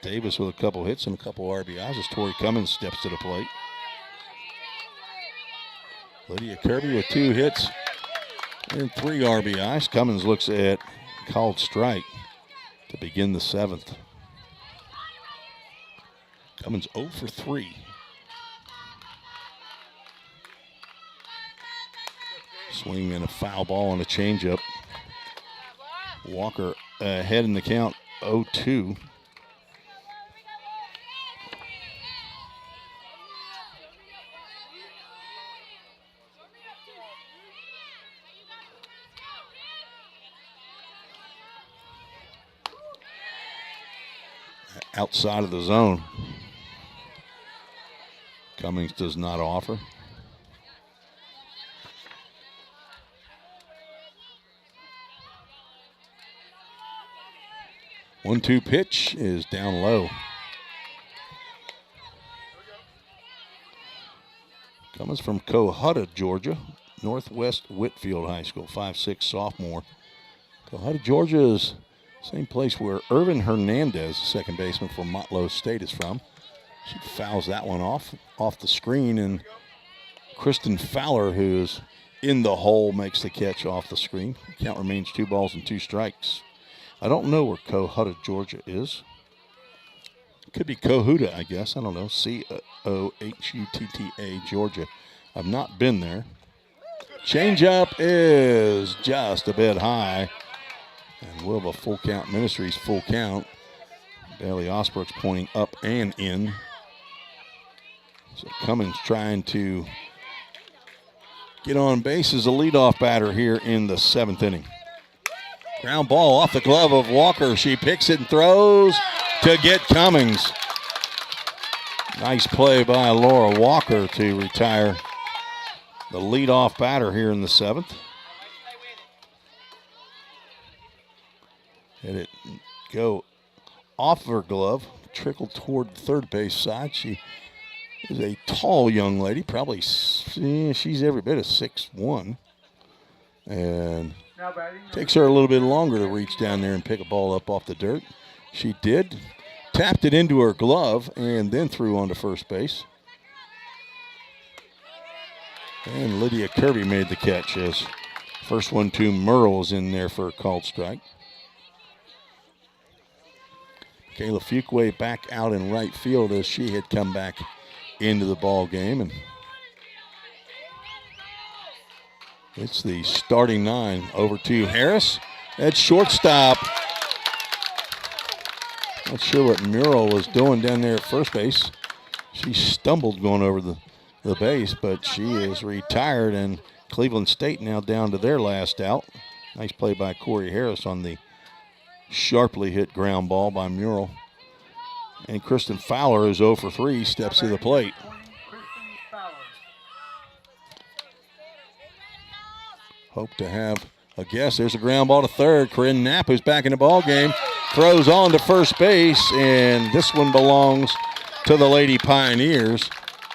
Davis with a couple hits and a couple RBIs as Tori Cummins steps to the plate. Lydia Kirby with 2 hits and 3 RBIs. Cummins looks at called strike to begin the 7th. Cummins 0 for 3. Swing and a foul ball and a changeup. Walker ahead in the count 0-2. Outside of the zone. Cummings does not offer. One-two pitch is down low. Cummins from Cohutta, Georgia, Northwest Whitfield High School, 5'6" sophomore. Cohutta, Georgia is same place where Irvin Hernandez, second baseman for Motlow State, is from. She fouls that one off the screen, and Kristen Fowler, who's in the hole, makes the catch off the screen. Count remains 2 balls and 2 strikes. I don't know where Cohutta, Georgia is. Could be Cohutta, I guess. I don't know. Cohutta, Georgia. I've not been there. Changeup is just a bit high. And we'll have a full count. Ministries full count. Bailey Osbrook's pointing up and in. So Cummins trying to get on base as a leadoff batter here in the 7th inning. Ground ball off the glove of Walker. She picks it and throws to get Cummins. Nice play by Laura Walker to retire the leadoff batter here in the 7th. Let it go off her glove, trickle toward the third base side. She is a tall young lady, probably she's every bit of 6'1", and takes her a little bit longer to reach down there and pick a ball up off the dirt. She did, tapped it into her glove, and then threw onto first base. And Lydia Kirby made the catch as first 1-2 Merle is in there for a called strike. Kayla Fuqua back out in right field as she had come back into the ball game, and it's the starting 9. Over to Harris at shortstop. Not sure what Muriel was doing down there at first base. She stumbled going over the base, but she is retired, and Cleveland State now down to their last out. Nice play by Corey Harris on the sharply hit ground ball by Muriel. And Kristen Fowler is 0 for 3, steps to the plate. Hope to have a guess. There's a ground ball to third. Corinne Knapp, who's back in the ball game, throws on to first base, and this one belongs to the Lady Pioneers.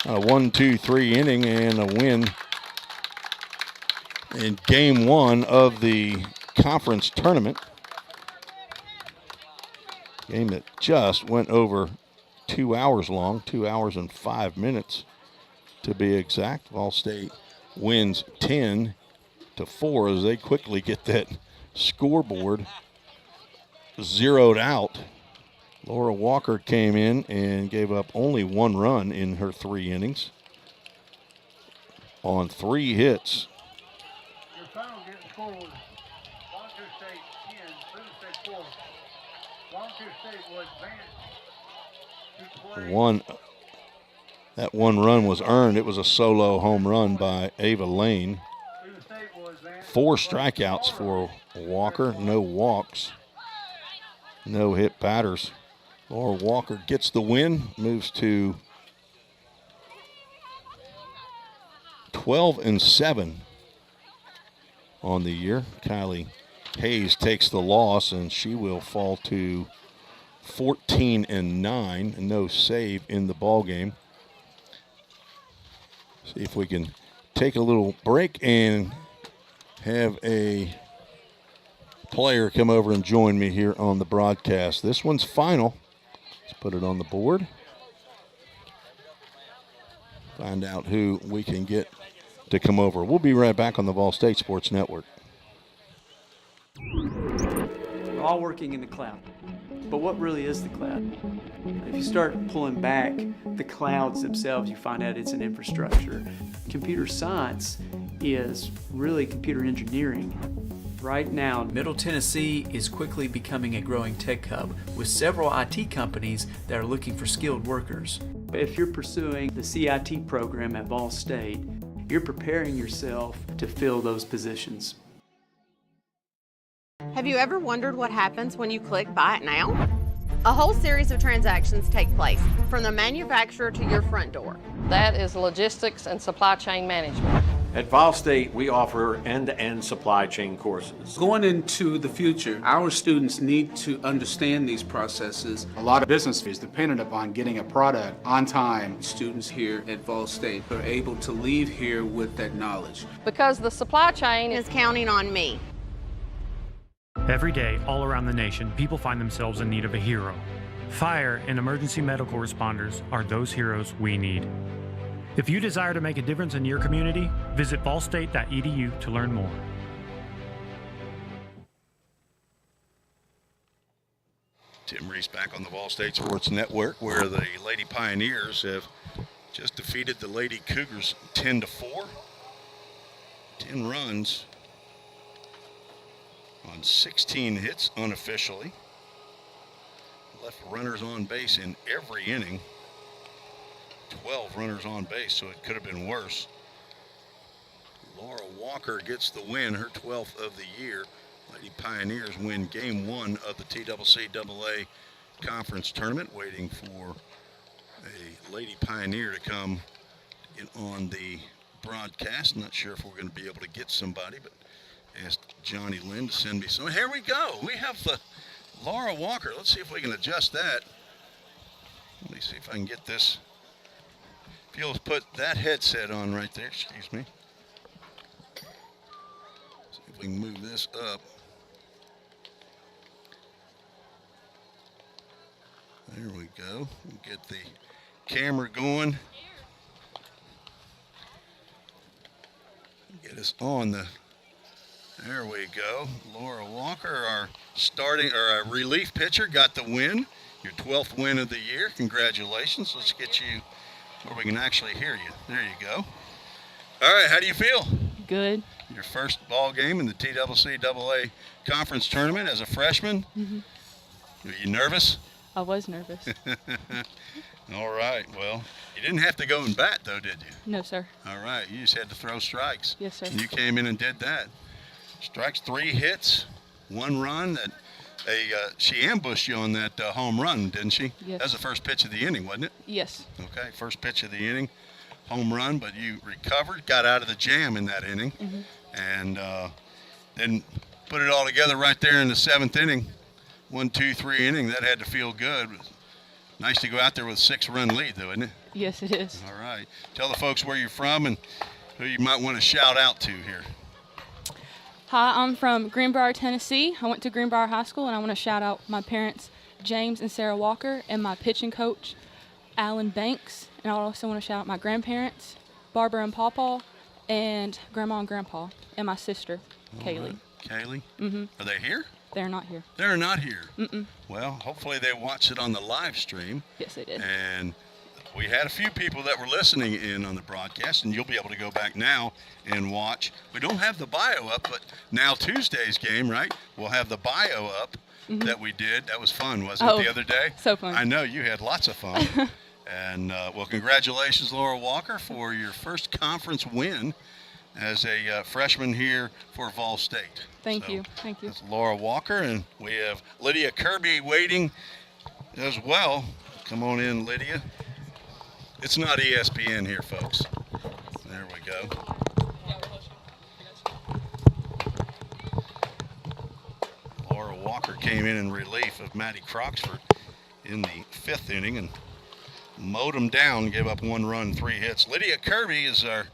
A 1-2-3 inning and a win in game one of the conference tournament. Game that just went over 2 hours long, 2 hours and 5 minutes to be exact. Vol State wins 10-4 as they quickly get that scoreboard zeroed out. Laura Walker came in and gave up only 1 run in her 3 innings on 3 hits. Your final getting score was Volunteer State 10, Freedom State 4. Volunteer State will advance to play. That 1 run was earned. It was a solo home run by Ava Lane. 4 strikeouts for Walker, no walks, no hit batters. Laura Walker gets the win, moves to 12-7 on the year. Kylie Hayes takes the loss, and she will fall to 14-9, no save in the ball game. See if we can take a little break and have a player come over and join me here on the broadcast. This one's final. Let's put it on the board. Find out who we can get to come over. We'll be right back on the Vol State Sports Network. We're all working in the cloud. But what really is the cloud? If you start pulling back the clouds themselves, you find out it's an infrastructure. Computer science is really computer engineering. Right now, Middle Tennessee is quickly becoming a growing tech hub with several IT companies that are looking for skilled workers. If you're pursuing the CIT program at Vol State, you're preparing yourself to fill those positions. Have you ever wondered what happens when you click Buy It Now? A whole series of transactions take place, from the manufacturer to your front door. That is logistics and supply chain management. At Vol State, we offer end-to-end supply chain courses. Going into the future, our students need to understand these processes. A lot of business is dependent upon getting a product on time. Students here at Vol State are able to leave here with that knowledge. Because the supply chain Is counting on me. Every day, all around the nation, people find themselves in need of a hero. Fire and emergency medical responders are those heroes we need. If you desire to make a difference in your community, visit volstate.edu to learn more. Tim Reese back on the Vol State Sports Network, where the Lady Pioneers have just defeated the Lady Cougars 10-4. 10 runs on 16 hits unofficially. Left runners on base in every inning. 12 runners on base, so it could have been worse. Laura Walker gets the win, her 12th of the year. Lady Pioneers win game one of the TCCAA conference tournament, waiting for a Lady Pioneer to come in on the broadcast. Not sure if we're going to be able to get somebody, but asked Johnny Lynn to send me some. Here we go. We have the Laura Walker. Let's see if we can adjust that. Let me see if I can get this. If you'll put that headset on right there, excuse me. See if we can move this up. There we go. We'll get the camera going. Get us on the. There we go. Laura Walker, our our relief pitcher, got the win. Your 12th win of the year. Congratulations. Let's get you where we can actually hear you. There you go. All right, how do you feel? Good. Your first ball game in the TCCAA conference tournament as a freshman. Mm-hmm. Are you nervous? I was nervous. All right. Well, you didn't have to go and bat, though, did you? No, sir. All right. You just had to throw strikes. Yes, sir. And you came in and did that. Strikes, 3 hits, 1 run. She ambushed you on that home run, didn't she? Yes. That was the first pitch of the inning, wasn't it? Yes. Okay, first pitch of the inning, home run, but you recovered, got out of the jam in that inning, and then put it all together right there in the 7th inning. 1, 2, 3 inning. That had to feel good. Nice to go out there with a 6-run lead, though, isn't it? Yes, it is. All right. Tell the folks where you're from and who you might want to shout out to here. Hi, I'm from Greenbrier, Tennessee. I went to Greenbrier High School, and I want to shout out my parents, James and Sarah Walker, and my pitching coach, Alan Banks. And I also want to shout out my grandparents, Barbara and Pawpaw, and Grandma and Grandpa, and my sister, Kaylee. Right. Kaylee? Are they here? They're not here. They're not here. Well, hopefully they watched it on the live stream. Yes, they did. And we had a few people that were listening in on the broadcast, and you'll be able to go back now and watch. We don't have the bio up, but now Tuesday's game, right? We'll have the bio up that we did. That was fun, wasn't it, the other day? So fun. I know you had lots of fun. And, well, congratulations, Laura Walker, for your first conference win as a freshman here for Vol State. Thank you. Thank you. That's Laura Walker, and we have Lydia Kirby waiting as well. Come on in, Lydia. It's not ESPN here, folks. There we go. Laura Walker came in relief of Maddie Croxford in the 5th inning and mowed him down, gave up 1 run, 3 hits. Lydia Kirby is our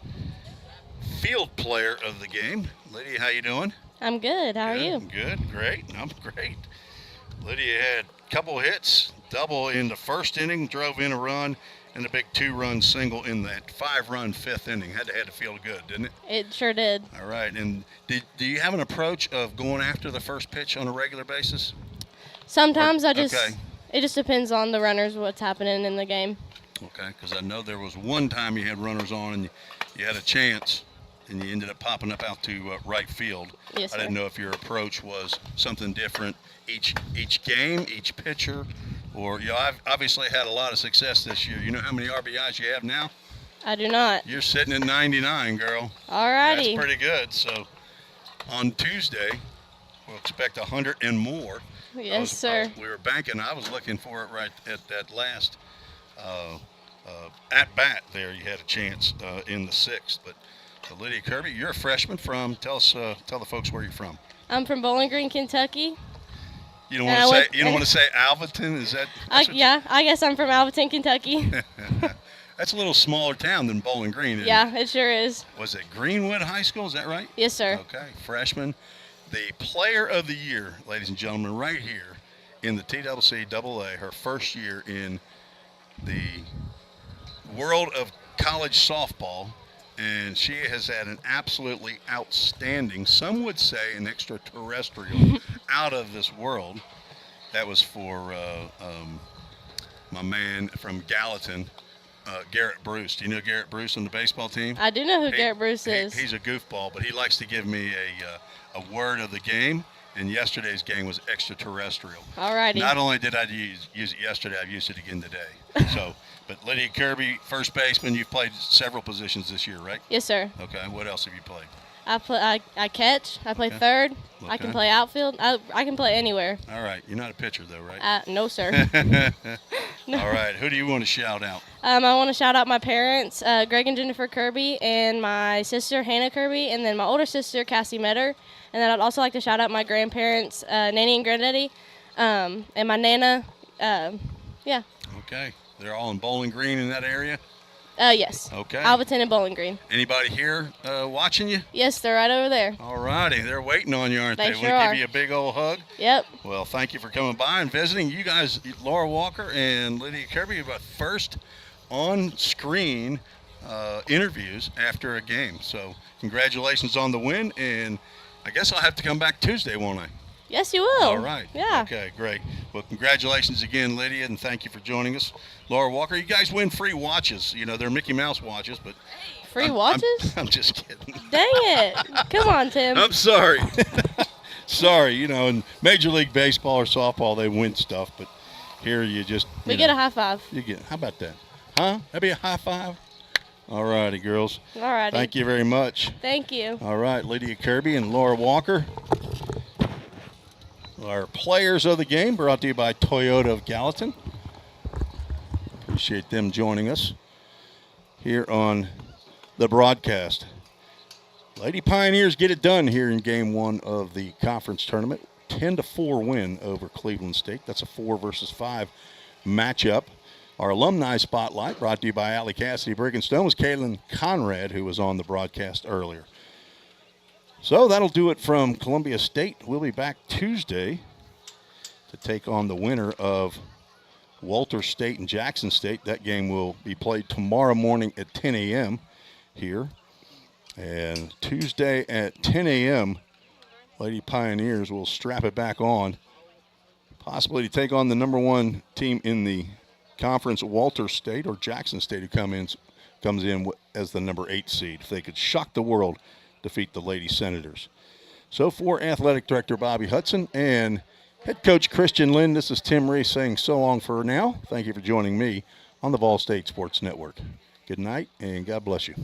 field player of the game. Lydia, how you doing? I'm good. How are you? Good, great. I'm great. Lydia had a couple hits, double in the 1st inning, drove in a run, and a big 2-run single in that 5-run 5th inning. Had to feel good, didn't it? It sure did. All right. And do you have an approach of going after the first pitch on a regular basis? Sometimes it just depends on the runners, what's happening in the game. Okay, because I know there was one time you had runners on and you had a chance and you ended up popping up out to right field. Yes, sir. I didn't know if your approach was something different each game, each pitcher, or I've obviously had a lot of success this year. You know how many RBIs you have now? I do not. You're sitting at 99, girl. All righty. That's pretty good. So on Tuesday, we'll expect 100 and more. Yes, sir. We were banking. I was looking for it right at that last at bat there. You had a chance in the 6th. But Lydia Kirby, you're a freshman from. Tell the folks where you're from. I'm from Bowling Green, Kentucky. You don't want to say Alvaton? Is that? Yeah, I guess I'm from Alvaton, Kentucky. That's a little smaller town than Bowling Green, isn't it? It sure is. Was it Greenwood High School? Is that right? Yes, sir. Okay, freshman. The player of the year, ladies and gentlemen, right here in the TCCAA, her first year in the world of college softball, and she has had an absolutely outstanding, some would say an extraterrestrial, out of this world. That was for my man from Gallatin, Garrett Bruce. Do you know Garrett Bruce on the baseball team? I do know who Garrett Bruce is. He's a goofball, but he likes to give me a word of the game, and yesterday's game was extraterrestrial. All righty. Not only did I use it yesterday, I've used it again today. So, but Lydia Kirby, first baseman, you've played several positions this year, right? Yes, sir. Okay, what else have you played? I catch. I play third. Okay. I can play outfield. I can play anywhere. All right. You're not a pitcher, though, right? No, sir. No. All right. Who do you want to shout out? I want to shout out my parents, Greg and Jennifer Kirby, and my sister, Hannah Kirby, and then my older sister, Cassie Metter. And then I'd also like to shout out my grandparents, Nanny and Granddaddy, and my Nana. Yeah. Okay. They're all in Bowling Green in that area? Yes. Okay. Alvaton and Bowling Green. Anybody here watching you? Yes, they're right over there. All righty. They're waiting on you, aren't they? Sure Want to are. give you a big old hug? Yep. Well, thank you for coming by and visiting. You guys, Laura Walker and Lydia Kirby, about first on-screen interviews after a game. So congratulations on the win, and I guess I'll have to come back Tuesday, won't I? Yes, you will. All right. Yeah. Okay, great. Well, congratulations again, Lydia, and thank you for joining us. Laura Walker, you guys win free watches. You know, they're Mickey Mouse watches, but... Free watches? I'm just kidding. Dang it. Come on, Tim. I'm sorry. Sorry, you know, in Major League Baseball or softball, they win stuff, but Here you just We get a high five. You get. How about that? Huh? That'd be a high five. All righty, girls. All righty. Thank you very much. Thank you. All right, Lydia Kirby and Laura Walker, our players of the game, brought to you by Toyota of Gallatin. Appreciate them joining us here on the broadcast. Lady Pioneers get it done here in game 1 of the conference tournament. 10-4 win over Cleveland State. That's a 4 versus 5 matchup. Our alumni spotlight, brought to you by Allie Cassidy Briggenstone, was Caitlin Conrad, who was on the broadcast earlier. So that'll do it from Columbia State. We'll be back Tuesday to take on the winner of Walter State and Jackson State. That game will be played tomorrow morning at 10 a.m. here. And Tuesday at 10 a.m., Lady Pioneers will strap it back on, possibly to take on the number 1 team in the conference, Walter State, or Jackson State, who comes in as the number 8 seed. If they could shock the world, defeat the Lady Senators. So for Athletic Director Bobby Hudson and Head Coach Christian Lynn, this is Tim Reese saying so long for now. Thank you for joining me on the Vol State Sports Network. Good night, and God bless you.